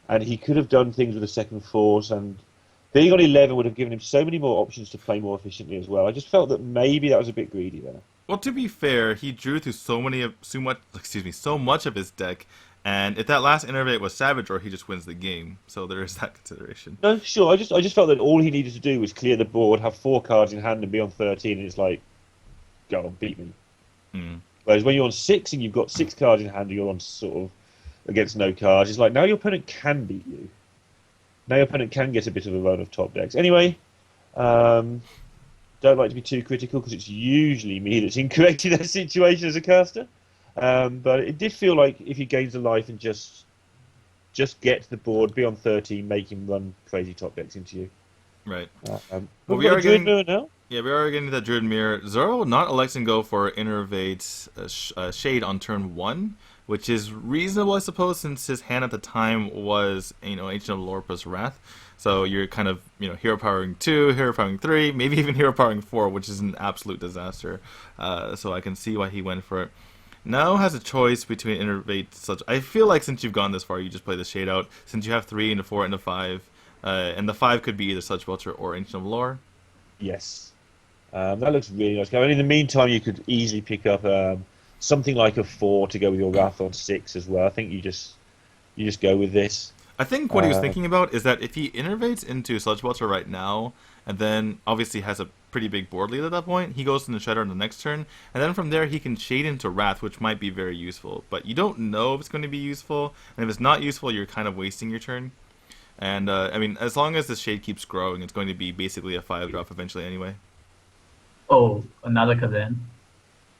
[SPEAKER 1] And he could have done things with a second force, and being on 11 would have given him so many more options to play more efficiently as well. I just felt that maybe that was a bit greedy there.
[SPEAKER 2] Well, to be fair, he drew through so much of his deck, and if that last Innervate was Savage, or he just wins the game. So there is that consideration.
[SPEAKER 1] No, sure. I just felt that all he needed to do was clear the board, have 4 cards in hand, and be on 13, and it's like, go on, beat me. Mm. Whereas when you're on 6 and you've got 6 cards in hand, and you're on sort of against no cards, it's like now your opponent can beat you. Now your opponent can get a bit of a run of top decks. Anyway, don't like to be too critical because it's usually me that's incorrect in that situation as a caster. But it did feel like if he gains a life and just get to the board, be on 13, make him run crazy top decks into you.
[SPEAKER 2] Right.
[SPEAKER 1] Well, we are getting Mirror now.
[SPEAKER 2] Yeah, we are getting that Druid Mirror. Zoro not electing go for Innervate Shade on turn 1, which is reasonable, I suppose, since his hand at the time was, Ancient of Lore plus Wrath. So you're kind of, hero powering 2, hero powering 3, maybe even hero powering 4, which is an absolute disaster. So I can see why he went for it. now has a choice between Innervate such. I feel like since you've gone this far, you just play the Shade out. Since you have 3 and a 4 and a 5, and the 5 could be either Such Welcher or Ancient of Lore.
[SPEAKER 1] Yes. That looks really nice. And in the meantime, you could easily pick up something like a 4 to go with your Wrath on 6 as well. I think you just go with this.
[SPEAKER 2] I think what he was thinking about is that if he innervates into Sludge Welcher right now, and then obviously has a pretty big board lead at that point, he goes into Shredder on the next turn, and then from there he can shade into Wrath, which might be very useful. But you don't know if it's going to be useful, and if it's not useful, you're kind of wasting your turn. And, I mean, as long as the shade keeps growing, it's going to be basically a 5-drop eventually anyway.
[SPEAKER 3] Oh, another Kazan.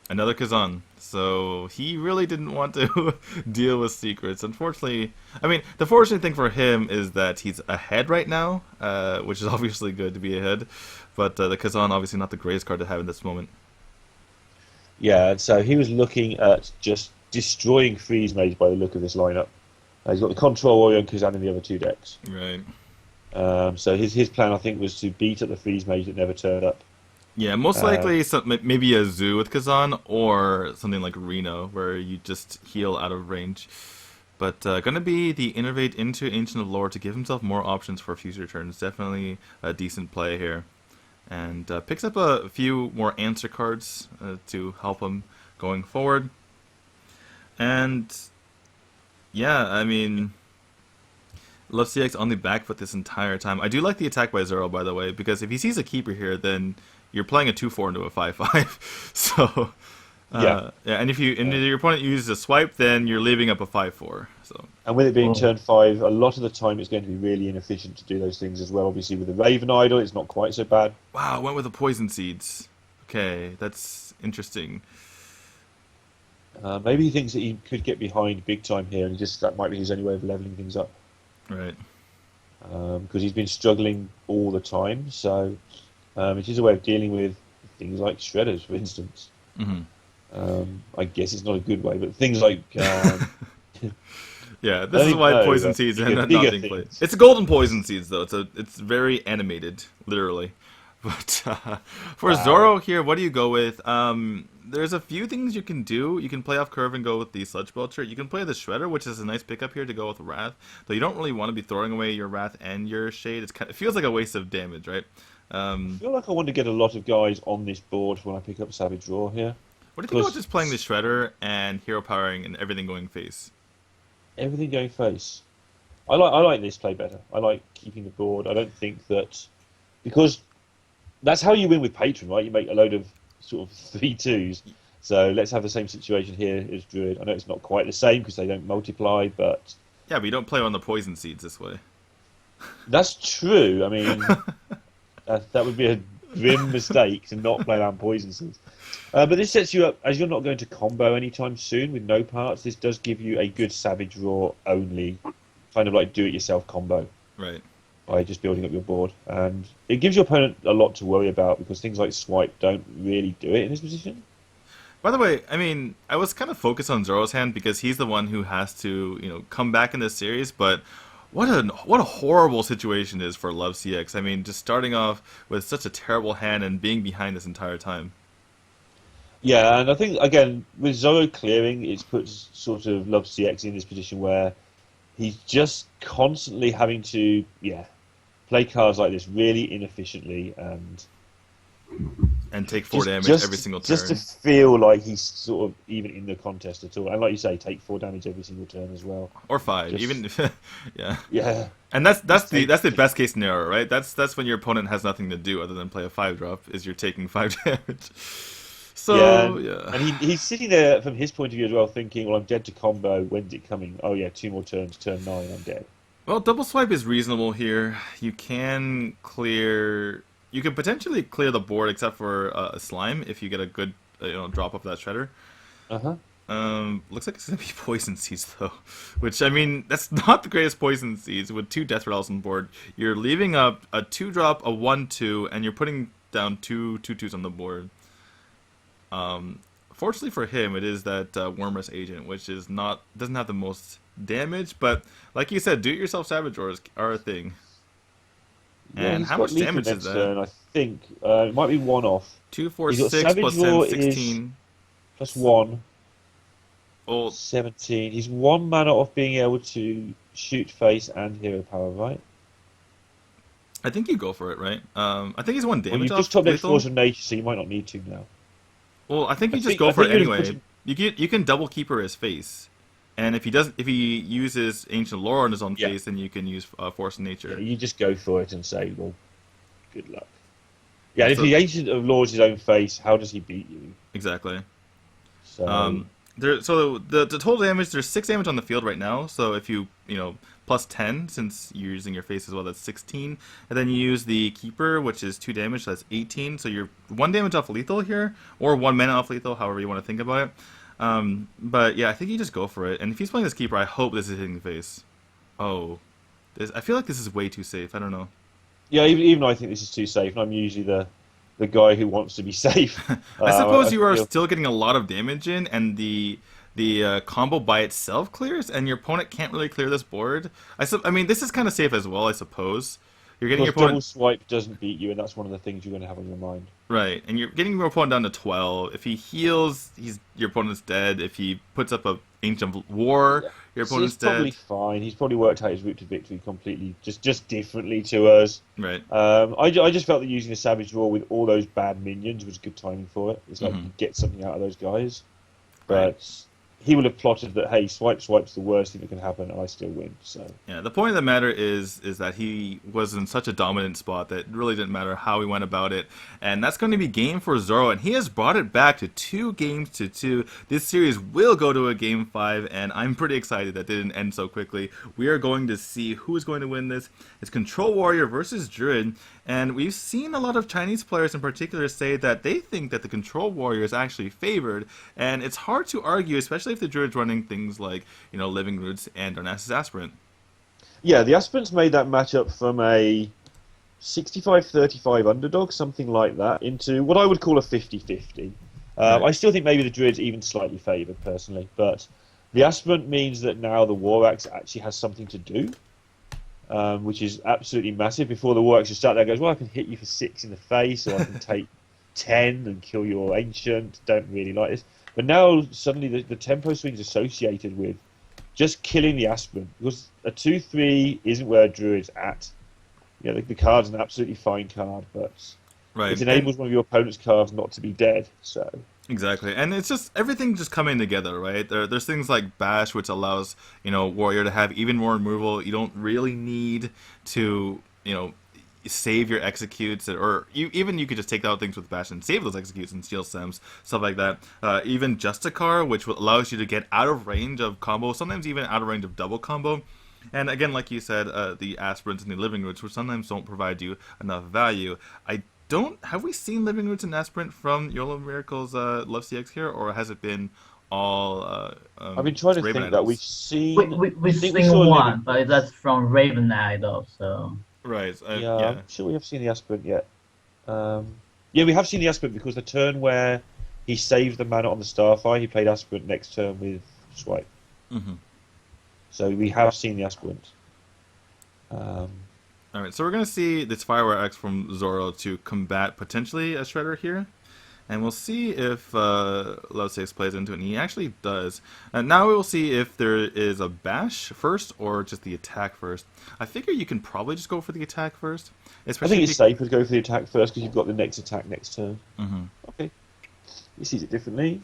[SPEAKER 2] Another Kazan. So he really didn't want to deal with secrets. Unfortunately, I mean, the fortunate thing for him is that he's ahead right now, which is obviously good to be ahead. But the Kazan, obviously not the greatest card to have in this moment.
[SPEAKER 1] Yeah, so he was looking at just destroying Freeze Mage by the look of this lineup. He's got the Control Warrior and Kazan in the other 2 decks.
[SPEAKER 2] Right.
[SPEAKER 1] So his plan, I think, was to beat up the Freeze Mage that never turned up.
[SPEAKER 2] Yeah, most likely maybe a Zoo with Kazan or something like Reno, where you just heal out of range. But going to be the Innervate into Ancient of Lore to give himself more options for future turns. Definitely a decent play here. And picks up a few more answer cards to help him going forward. And yeah, I mean, LoveCX on the back foot this entire time. I do like the attack by Zoro, by the way, because if he sees a keeper here, then you're playing a 2-4 into a 5-5. So yeah, and if your opponent uses a swipe, then you're leaving up a 5-4. So,
[SPEAKER 1] and with it being turn 5, a lot of the time it's going to be really inefficient to do those things as well. Obviously, with the Raven Idol, it's not quite so bad.
[SPEAKER 2] Wow, went with the Poison Seeds. Okay, that's interesting.
[SPEAKER 1] Maybe he thinks that he could get behind big time here, and that might be his only way of leveling things up.
[SPEAKER 2] Right.
[SPEAKER 1] Because he's been struggling all the time, so it is a way of dealing with things like Shredders, for instance.
[SPEAKER 2] Mm-hmm.
[SPEAKER 1] I guess it's not a good way, but things like...
[SPEAKER 2] yeah, this is why Poison Seeds end up not being played. It's a golden Poison Seeds, though. It's very animated, literally. But for Zoro here, what do you go with? There's a few things you can do. You can play off curve and go with the Sludge Belcher. You can play the Shredder, which is a nice pickup here to go with Wrath. Though you don't really want to be throwing away your Wrath and your Shade. It feels like a waste of damage, right?
[SPEAKER 1] I feel like I want to get a lot of guys on this board when I pick up Savage Raw here.
[SPEAKER 2] What do you think about just playing the Shredder and hero powering and everything going face?
[SPEAKER 1] Everything going face. I like this play better. I like keeping the board. I don't think that... Because that's how you win with Patron, right? You make a load of sort of 3-2s. So let's have the same situation here as Druid. I know it's not quite the same because they don't multiply, but...
[SPEAKER 2] Yeah, but you don't play on the Poison Seeds this way.
[SPEAKER 1] That's true. I mean, that would be a grim mistake to not play around Poison Seeds. But this sets you up, as you're not going to combo anytime soon with no parts, this does give you a good Savage Raw only, kind of like do-it-yourself combo.
[SPEAKER 2] Right.
[SPEAKER 1] By just building up your board. And it gives your opponent a lot to worry about because things like Swipe don't really do it in this position.
[SPEAKER 2] By the way, I mean, I was kind of focused on Zoro's hand because he's the one who has to, come back in this series, but what a horrible situation is for LoveCX. I mean, just starting off with such a terrible hand and being behind this entire time.
[SPEAKER 1] Yeah, and I think, again, with Zoro clearing, it's put sort of LoveCX in this position where he's just constantly having to, play cards like this really inefficiently and
[SPEAKER 2] take 4 damage every single turn.
[SPEAKER 1] Just to feel like he's sort of even in the contest at all. And like you say, take 4 damage every single turn as well.
[SPEAKER 2] Or 5, even yeah.
[SPEAKER 1] Yeah.
[SPEAKER 2] And that's the best case scenario, right? That's when your opponent has nothing to do other than play a 5-drop, is you're taking 5 damage. So, yeah.
[SPEAKER 1] And he's sitting there from his point of view as well thinking, well, I'm dead to combo, when's it coming? Oh yeah, 2 more turns, turn 9, I'm dead.
[SPEAKER 2] Well, double swipe is reasonable here. You can potentially clear the board except for a slime if you get a good drop of that Shredder. Looks like it's gonna be Poison Seeds though, which I mean that's not the greatest Poison Seeds with 2 Death Rattles on board. You're leaving up a 2-drop, a 1-2, and you're putting down 2 2/2s on the board. Fortunately for him, it is that Wormrest Agent, which doesn't have the most damage, but like you said, do-it-yourself Savage Roars are a thing.
[SPEAKER 1] Yeah,
[SPEAKER 2] and how much damage is that?
[SPEAKER 1] Turn, I think it might be 1 off.
[SPEAKER 2] 2, 4, 6 plus 10, 16.
[SPEAKER 1] Plus 1.
[SPEAKER 2] Well,
[SPEAKER 1] 17. He's 1 mana off being able to shoot face and hero power, right?
[SPEAKER 2] I think you go for it, right? I think he's 1
[SPEAKER 1] Well,
[SPEAKER 2] damage
[SPEAKER 1] you've just
[SPEAKER 2] off
[SPEAKER 1] top decked Force
[SPEAKER 2] lethal.
[SPEAKER 1] of Nature, so you might not need to now.
[SPEAKER 2] Well, I think
[SPEAKER 1] I
[SPEAKER 2] you just
[SPEAKER 1] think
[SPEAKER 2] go
[SPEAKER 1] I
[SPEAKER 2] for
[SPEAKER 1] think
[SPEAKER 2] it
[SPEAKER 1] you're just
[SPEAKER 2] anyway.
[SPEAKER 1] pushing.
[SPEAKER 2] You can double keeper his face, and if he uses ancient lore on his own
[SPEAKER 1] Yeah,
[SPEAKER 2] face, then you can use force of
[SPEAKER 1] yeah.
[SPEAKER 2] nature.
[SPEAKER 1] You just go for it and say, well, good luck. Yeah,
[SPEAKER 2] Yeah,
[SPEAKER 1] and if
[SPEAKER 2] so
[SPEAKER 1] he Ancient of Lord's his own face, how does he beat you?
[SPEAKER 2] exactly.
[SPEAKER 1] So
[SPEAKER 2] Um, so the total damage, there's 6 damage on the field right now. So if you know plus 10 since you're using your face as well, that's 16. And then you use the keeper, which is 2 damage, so that's 18. So you're 1 damage off lethal here, or 1 mana off lethal, however you want to think about it. But yeah, I think you just go for it. And if he's playing this keeper, I hope this is hitting the face. Oh, I feel like this is way too safe. I don't know.
[SPEAKER 1] yeah, even I think this is too safe, and I'm usually the guy who wants to be safe.
[SPEAKER 2] I suppose
[SPEAKER 1] I
[SPEAKER 2] you are
[SPEAKER 1] feel
[SPEAKER 2] still getting a lot of damage in, and the combo by itself clears, and your opponent can't really clear this board. I mean, this is kind of safe as well, I suppose. You're getting your
[SPEAKER 1] because double
[SPEAKER 2] opponent
[SPEAKER 1] swipe doesn't beat you, and that's one of the things you're going to have on your mind.
[SPEAKER 2] right, and you're getting your opponent down to 12. If he heals, your opponent's dead. If he puts up a ancient war,
[SPEAKER 1] Yeah,
[SPEAKER 2] your
[SPEAKER 1] so he's
[SPEAKER 2] opponent's
[SPEAKER 1] probably
[SPEAKER 2] dead.
[SPEAKER 1] fine. He's probably worked out his route to victory completely, just differently to us.
[SPEAKER 2] Right.
[SPEAKER 1] I just felt that using a Savage Draw with all those bad minions was good timing for it. It's like
[SPEAKER 2] Hmm.
[SPEAKER 1] you get something out of those guys.
[SPEAKER 2] Right.
[SPEAKER 1] But he would have plotted that, hey, swipe's the worst thing that can happen, and I still win. So
[SPEAKER 2] Yeah, the point of the matter is that he was in such a dominant spot that it really didn't matter how he went about it, and that's going to be game for Zoro, and he has brought it back to 2 games to 2. This series will go to a game 5, and I'm pretty excited that didn't end so quickly. We are going to see who is going to win this. It's Control Warrior versus Druid, and we've seen a lot of Chinese players in particular say that they think that the Control Warrior is actually favored, and it's hard to argue, especially if the Druid's running things like, Living Roots and Darnassus Aspirant.
[SPEAKER 1] yeah, the Aspirants made that matchup from a 65-35 underdog, something like that, into what I would call a 50-50.
[SPEAKER 2] Right.
[SPEAKER 1] I still think maybe the Druid's even slightly favoured, personally, but the Aspirant means that now the War Axe actually has something to do, which is absolutely massive. Before the War Axe just sat there and goes, well, I can hit you for 6 in the face, or I can take 10 and kill your Ancient, don't really like this. But now, suddenly, the tempo swing's associated with just killing the Aspirant, because a 2-3 isn't where a Druid's at. Yeah, the card's an absolutely fine card, but
[SPEAKER 2] Right.
[SPEAKER 1] it enables one of your opponent's cards not to be dead. So
[SPEAKER 2] Exactly, and it's just everything just coming together, right? There's things like Bash, which allows Warrior to have even more removal. You don't really need to save your executes, or you could just take out things with Bash and save those executes and steal Sims, stuff like that. Even Justicar, which allows you to get out of range of combo, sometimes even out of range of double combo. And again, like you said, the Aspirants and the Living Roots, which sometimes don't provide you enough value. I don't have we seen Living Roots and Aspirant from Yolo Miracle's LoveCX here, or has it been all
[SPEAKER 1] I've been trying to
[SPEAKER 2] Raven
[SPEAKER 1] think that we've
[SPEAKER 2] Idols?
[SPEAKER 1] seen.
[SPEAKER 3] We
[SPEAKER 1] I think we
[SPEAKER 3] sing
[SPEAKER 1] saw
[SPEAKER 3] one,
[SPEAKER 1] Living
[SPEAKER 3] but that's from Raven Idol. So
[SPEAKER 2] Right.
[SPEAKER 1] Yeah,
[SPEAKER 2] Yeah.
[SPEAKER 1] I'm sure we have seen the Aspirant yet. Yeah, we have seen the Aspirant because the turn where he saved the mana on the Starfire, he played Aspirant next turn with Swipe.
[SPEAKER 2] Hmm.
[SPEAKER 1] So we have seen the Aspirant. Um,
[SPEAKER 2] All right. So we're gonna see this Firewire X from Zoro to combat potentially a Shredder here. And we'll see if LoveCX plays into it, and he actually does. And now we will see if there is a bash first or just the attack first. I figure you can probably just go for the attack first.
[SPEAKER 1] I
[SPEAKER 2] Especially
[SPEAKER 1] think
[SPEAKER 2] if
[SPEAKER 1] it's safer to go for the attack first because you've got the next attack next turn.
[SPEAKER 2] Mhm.
[SPEAKER 1] Okay, he sees it differently.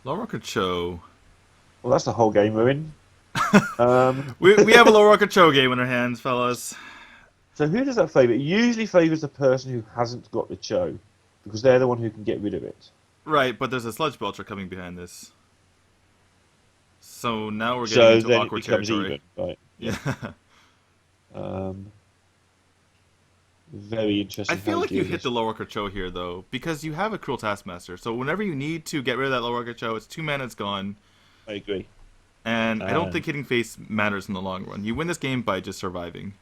[SPEAKER 2] Low Rocket Cho.
[SPEAKER 1] Well, that's the whole game we're in.
[SPEAKER 2] We have a Low Rocket Cho game in our hands, fellas.
[SPEAKER 1] So who does that favour? It usually favours the person who hasn't got the Cho, because they're the one who can get rid of it.
[SPEAKER 2] Right, but there's a Sludge Belcher coming behind this. So now we're getting
[SPEAKER 1] So
[SPEAKER 2] into
[SPEAKER 1] then it
[SPEAKER 2] awkward
[SPEAKER 1] becomes
[SPEAKER 2] territory.
[SPEAKER 1] even, right?
[SPEAKER 2] Yeah.
[SPEAKER 1] Very interesting.
[SPEAKER 2] I feel
[SPEAKER 1] how
[SPEAKER 2] like
[SPEAKER 1] do
[SPEAKER 2] you
[SPEAKER 1] this.
[SPEAKER 2] hit the Low Rocket Cho here, though, because you have a Cruel Taskmaster. So whenever you need to get rid of that Low Rocket Cho, it's 2 mana, it's gone.
[SPEAKER 1] I agree.
[SPEAKER 2] And I don't
[SPEAKER 1] Um,
[SPEAKER 2] think hitting face matters in the long run. You win this game by just surviving.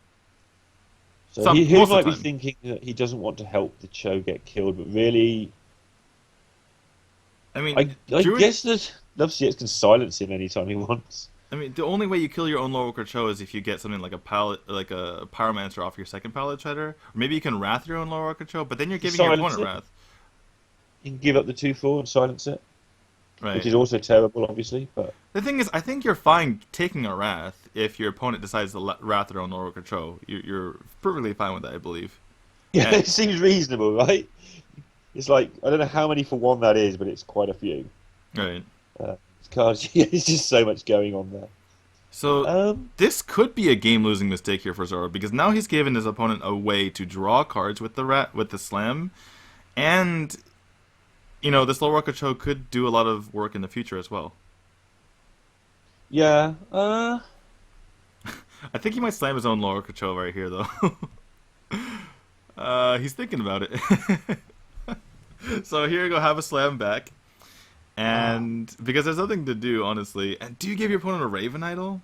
[SPEAKER 1] So
[SPEAKER 2] Some-
[SPEAKER 1] he
[SPEAKER 2] most of
[SPEAKER 1] might
[SPEAKER 2] the
[SPEAKER 1] be
[SPEAKER 2] time.
[SPEAKER 1] thinking that he doesn't want to help the Cho get killed, but really,
[SPEAKER 2] I mean,
[SPEAKER 1] I
[SPEAKER 2] Druid-
[SPEAKER 1] guess that LoveCX can silence him anytime he wants.
[SPEAKER 2] I mean, the only way you kill your own Low Rocket Cho is if you get something like a Pyromancer off your second Pallet Treader, or maybe you can Wrath your own Low Rocket Cho, but then you're giving your
[SPEAKER 1] Silence
[SPEAKER 2] opponent
[SPEAKER 1] it.
[SPEAKER 2] Wrath.
[SPEAKER 1] He can give up the 2/4 and silence it. which
[SPEAKER 2] Right.
[SPEAKER 1] is also terrible, obviously. But
[SPEAKER 2] The thing is, I think you're fine taking a Wrath if your opponent decides to Wrath their own lower control. You're perfectly fine with that, I believe.
[SPEAKER 1] yeah,
[SPEAKER 2] And,
[SPEAKER 1] it seems reasonable, right? It's like I don't know how many for one that is, but it's quite a few.
[SPEAKER 2] right.
[SPEAKER 1] It's cards. Yeah, there's just so much going on there.
[SPEAKER 2] So
[SPEAKER 1] Um,
[SPEAKER 2] this could be a game-losing mistake here for Zoro because now he's given his opponent a way to draw cards with the slam, and this lower control could do a lot of work in the future as well.
[SPEAKER 1] yeah.
[SPEAKER 2] I think he might slam his own lower control right here, though. He's thinking about it. So here you go, have a slam back. And because there's nothing to do, honestly. And do you give your opponent a Raven Idol?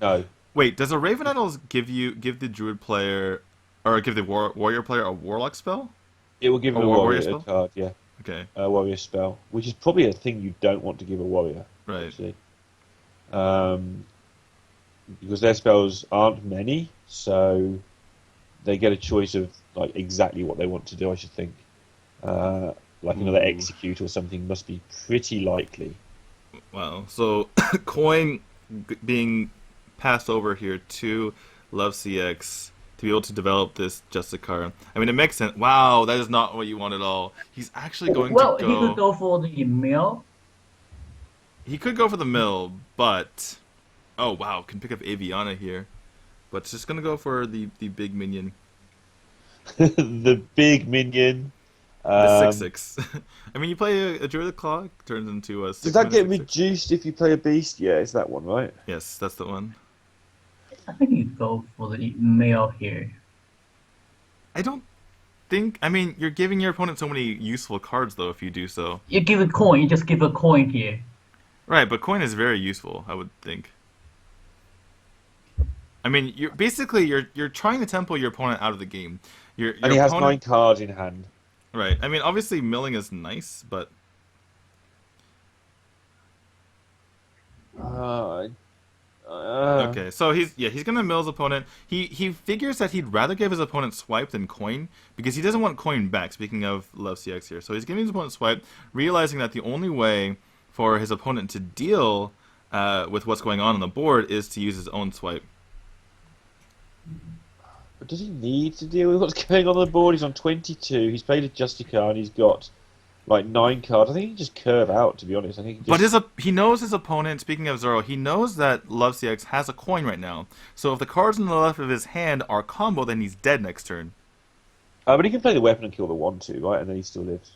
[SPEAKER 1] No.
[SPEAKER 2] Wait, does a Raven Idol give the Druid player, or give the Warrior player a Warlock spell?
[SPEAKER 1] It will give
[SPEAKER 2] A
[SPEAKER 1] him a
[SPEAKER 2] warrior
[SPEAKER 1] warrior
[SPEAKER 2] spell?
[SPEAKER 1] card, yeah.
[SPEAKER 2] Okay,
[SPEAKER 1] A warrior spell, which is probably a thing you don't want to give a warrior,
[SPEAKER 2] right.
[SPEAKER 1] actually. Because their spells aren't many, so they get a choice of like exactly what they want to do, I should think. Like another
[SPEAKER 2] Ooh.
[SPEAKER 1] execute or something must be pretty likely.
[SPEAKER 2] Wow. So coin being passed over here to LoveCX to be able to develop this Justicar. I mean, it makes sense. Wow, that is not what you want at all. He's actually going to
[SPEAKER 3] Well, he could
[SPEAKER 2] go.
[SPEAKER 3] go for the mill.
[SPEAKER 2] He could go for the mill, but oh wow, can pick up Aviana here. But it's just gonna go for the big minion,
[SPEAKER 1] The big minion.
[SPEAKER 2] the six
[SPEAKER 1] Um,
[SPEAKER 2] six. I mean, you play a Druid Claw, turns into a
[SPEAKER 1] does
[SPEAKER 2] 6
[SPEAKER 1] that
[SPEAKER 2] mana
[SPEAKER 1] get
[SPEAKER 2] 6/6.
[SPEAKER 1] reduced if you play a beast? Yeah, it's that one, right?
[SPEAKER 2] Yes, that's the one.
[SPEAKER 3] I think you go for the mill here.
[SPEAKER 2] I don't think. I mean, you're giving your opponent so many useful cards, though, if you do so.
[SPEAKER 3] You give a coin. You just give a coin here.
[SPEAKER 2] Right, but coin is very useful, I would think. I mean, you're trying to tempo your opponent out of the game. Your
[SPEAKER 1] And he has
[SPEAKER 2] opponent,
[SPEAKER 1] 9 cards in hand.
[SPEAKER 2] right? I mean, obviously milling is nice, but
[SPEAKER 1] Uh,
[SPEAKER 2] okay. So he's gonna mill his opponent. He figures that he'd rather give his opponent swipe than coin because he doesn't want coin back. Speaking of LoveCX here, so he's giving his opponent swipe, realizing that the only way for his opponent to deal with what's going on the board is to use his own swipe.
[SPEAKER 1] But does he need to deal with what's going on the board? He's on 22. He's played a Justica and he's got like 9 cards. I think he can just curve out, to be honest. I think he just...
[SPEAKER 2] But he knows his opponent. Speaking of Zoro, he knows that LoveCX has a coin right now. So if the cards on the left of his hand are combo, then he's dead next turn.
[SPEAKER 1] But he can play the weapon and kill the 1/2, right? And then he still lives.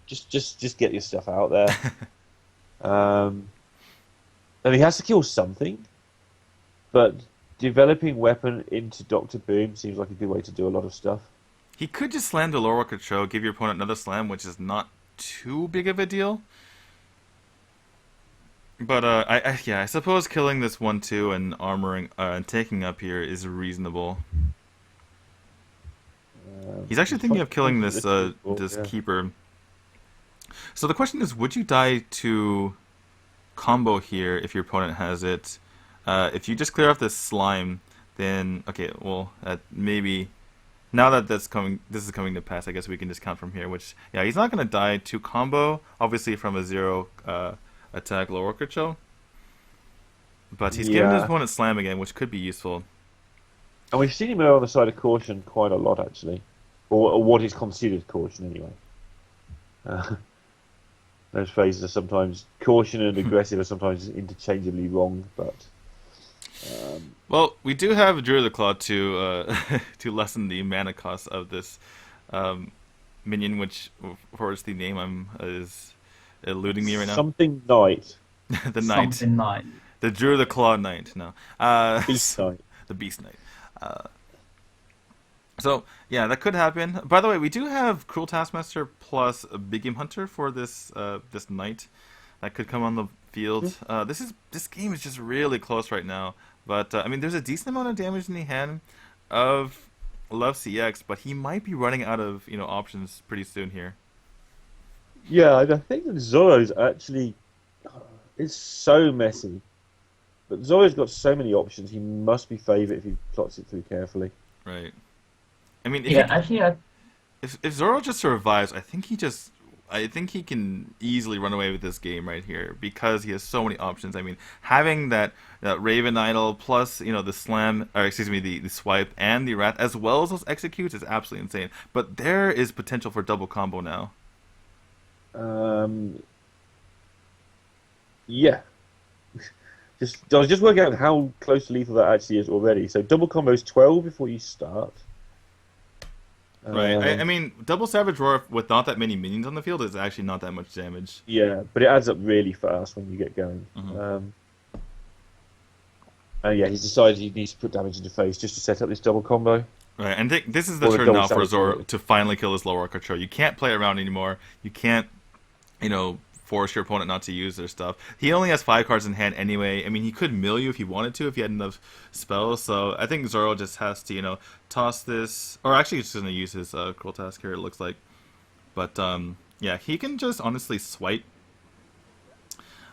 [SPEAKER 1] Just get your stuff out there. And he has to kill something. But developing weapon into Doctor Boom seems like a good way to do a lot of stuff.
[SPEAKER 2] He could just slam the lower control, give your opponent another slam, which is not too big of a deal. But I suppose killing this 1/2 and armoring and taking up here is reasonable. He's actually thinking of killing this
[SPEAKER 1] yeah.
[SPEAKER 2] keeper. So the question is, would you die to combo here if your opponent has it? If you just clear off this slime, then okay, well maybe now that this is coming to pass, I guess we can just count from here. Which yeah, he's not going to die to combo, obviously from a 0 attack lower control. But he's giving his opponent slam again, which could be useful.
[SPEAKER 1] And we've seen him err on the side of caution quite a lot, actually. Or what is considered caution, anyway. Those phrases are sometimes... Caution and aggressive are sometimes interchangeably wrong, but...
[SPEAKER 2] Well, we do have Druid the Claw to to lessen the mana cost of this minion, which, for the name is eluding me right now.
[SPEAKER 1] Something Knight.
[SPEAKER 2] The Knight.
[SPEAKER 3] Something like.
[SPEAKER 2] The Druid the Claw Knight, no.
[SPEAKER 1] Beast Knight.
[SPEAKER 2] The Beast Knight. So, yeah, that could happen. By the way, we do have Cruel Taskmaster plus a Big Game Hunter for this this Knight. That could come on the field. This game is just really close right now. But, I mean, there's a decent amount of damage in the hand of LoveCX, but he might be running out of, options pretty soon here.
[SPEAKER 1] Yeah, I think that Zoro's actually... It's so messy. But Zoro's got so many options, he must be favourite if he plots it through carefully.
[SPEAKER 2] Right. I mean,
[SPEAKER 3] Actually,
[SPEAKER 2] if Zoro just survives, I think he just I think he can easily run away with this game right here because he has so many options. I mean, having that Raven Idol plus the slam, or excuse me, the swipe and the wrath as well as those executes is absolutely insane. But there is potential for double combo now.
[SPEAKER 1] Yeah. I was just working out how close to lethal that actually is already. So double combo is 12 before you start.
[SPEAKER 2] Right. I mean, double Savage Roar with not that many minions on the field is actually not that much damage.
[SPEAKER 1] Yeah, but it adds up really fast when you get going. And yeah, he's decided he needs to put damage into face just to set up this double combo.
[SPEAKER 2] Right, and this is the
[SPEAKER 1] Or the
[SPEAKER 2] turn
[SPEAKER 1] double
[SPEAKER 2] now for
[SPEAKER 1] Savage
[SPEAKER 2] Zoro
[SPEAKER 1] Roar.
[SPEAKER 2] to finally kill his lower control. You can't play around anymore. You can't, force your opponent not to use their stuff. He only has 5 cards in hand anyway. I mean, he could mill you if he wanted to, if he had enough spells. So I think Zoro just has to, toss this. Or actually, he's just going to use his Cruel Task here, it looks like. But, yeah, he can just honestly swipe.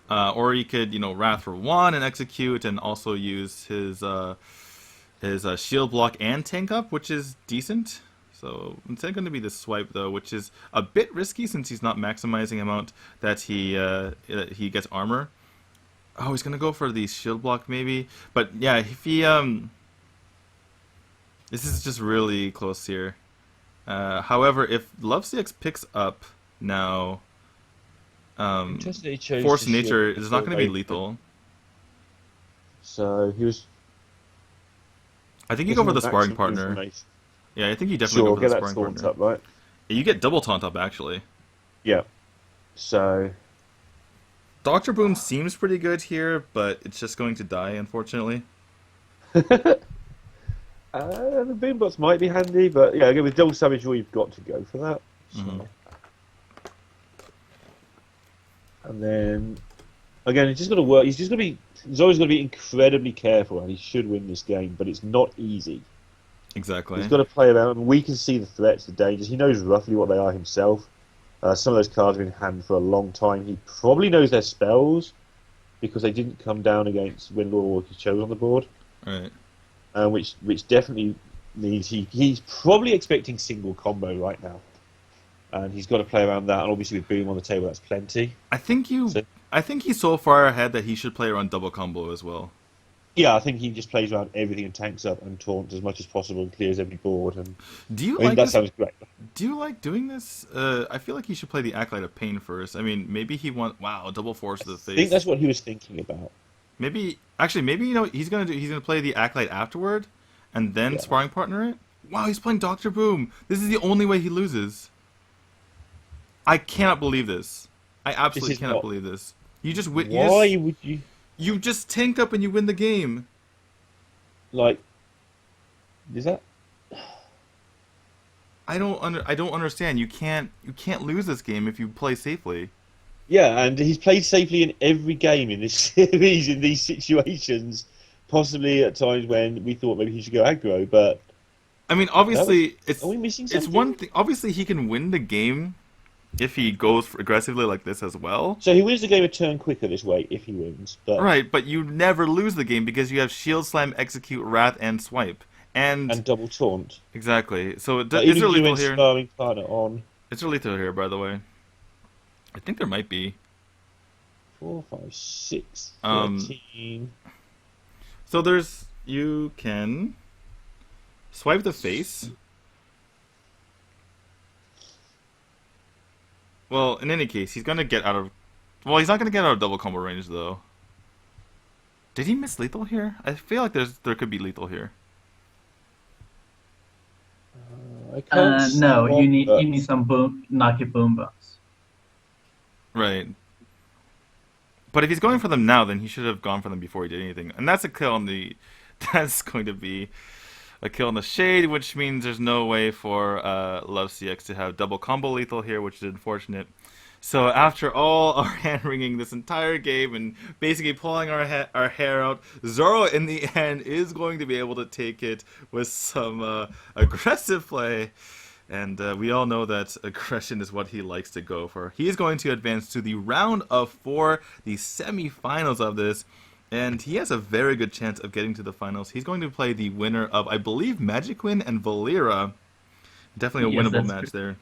[SPEAKER 2] Or he could, Wrath for 1 and execute, and also use his shield block and tank up, which is decent. So instead going to be the swipe though, which is a bit risky since he's not maximizing amount that he gets armor. Oh, he's gonna go for the shield block maybe, but yeah, if he this is just really close here. However, if LoveCX picks up now, Force Nature is not going to be lethal.
[SPEAKER 1] So he was.
[SPEAKER 2] I think you go for the sparring partner. Yeah, I think you definitely go for the sparring partner.
[SPEAKER 1] Up, right?
[SPEAKER 2] You get double taunt up actually.
[SPEAKER 1] Yeah. So.
[SPEAKER 2] Dr. Boom seems pretty good here, but it's just going to die, unfortunately.
[SPEAKER 1] The Boombots might be handy, but yeah, again with Double Savage Roar, you've got to go for that. So. And then, again, it's just going to work. He's just going to be. Zoro's going to be incredibly careful, and he should win this game, but it's not easy.
[SPEAKER 2] Exactly.
[SPEAKER 1] He's got to play around. We can see the threats, the dangers. He knows roughly what they are himself. Some of those cards have been in hand for a long time. He probably knows their spells because they didn't come down against when Lord Walker chose on the board.
[SPEAKER 2] Right.
[SPEAKER 1] Which definitely means he's probably expecting single combo right now. And he's got to play around that. And obviously with Boom on the table, that's plenty.
[SPEAKER 2] I think he's so far ahead that he should play around double combo as well.
[SPEAKER 1] Yeah, I think he just plays around everything and tanks up and taunts as much as possible and clears every board. And that sounds great.
[SPEAKER 2] Do you like doing this? I feel like he should play the Acolyte of Pain first. I mean, maybe he double force to the face.
[SPEAKER 1] I think that's what he was thinking about.
[SPEAKER 2] Maybe he's gonna play the Acolyte afterward, and then sparring partner it. Wow, he's playing Dr. Boom. This is the only way he loses. I cannot believe this. I absolutely cannot believe this. You just would you? You just tank up and you win the game.
[SPEAKER 1] Like, is that?
[SPEAKER 2] I don't understand. You can't lose this game if you play safely.
[SPEAKER 1] Yeah, and he's played safely in every game in this series in these situations. Possibly at times when we thought maybe he should go aggro, but
[SPEAKER 2] I mean, obviously,
[SPEAKER 1] are we missing something?
[SPEAKER 2] It's one thing. Obviously, he can win the game if he goes aggressively like this as well.
[SPEAKER 1] So he wins the game a turn quicker this way if he wins. But
[SPEAKER 2] right, but you never lose the game because you have Shield Slam, Execute, Wrath, and Swipe. And
[SPEAKER 1] double taunt.
[SPEAKER 2] Exactly. So is
[SPEAKER 1] there
[SPEAKER 2] lethal here?
[SPEAKER 1] Sparring partner on.
[SPEAKER 2] Is there lethal here, by the way? I think there might be.
[SPEAKER 1] 4, 5, 6, 13.
[SPEAKER 2] So you can swipe the face. Well, in any case, he's gonna get out of. Well, he's not gonna get out of double combo range though. Did he miss lethal here? I feel like there could be lethal here.
[SPEAKER 3] No, you need some knocky boom box.
[SPEAKER 2] Right. But if he's going for them now, then he should have gone for them before he did anything. And that's a kill on the. That's going to be a kill on the Shade, which means there's no way for LoveCX to have double combo lethal here, which is unfortunate. So after all our hand-wringing this entire game and basically pulling our hair out, Zoro in the end is going to be able to take it with some aggressive play. And we all know that aggression is what he likes to go for. He is going to advance to the round of 4, the semifinals of this. And he has a very good chance of getting to the finals. He's going to play the winner of, I believe, Magic Queen and Valera. Definitely a winnable match there.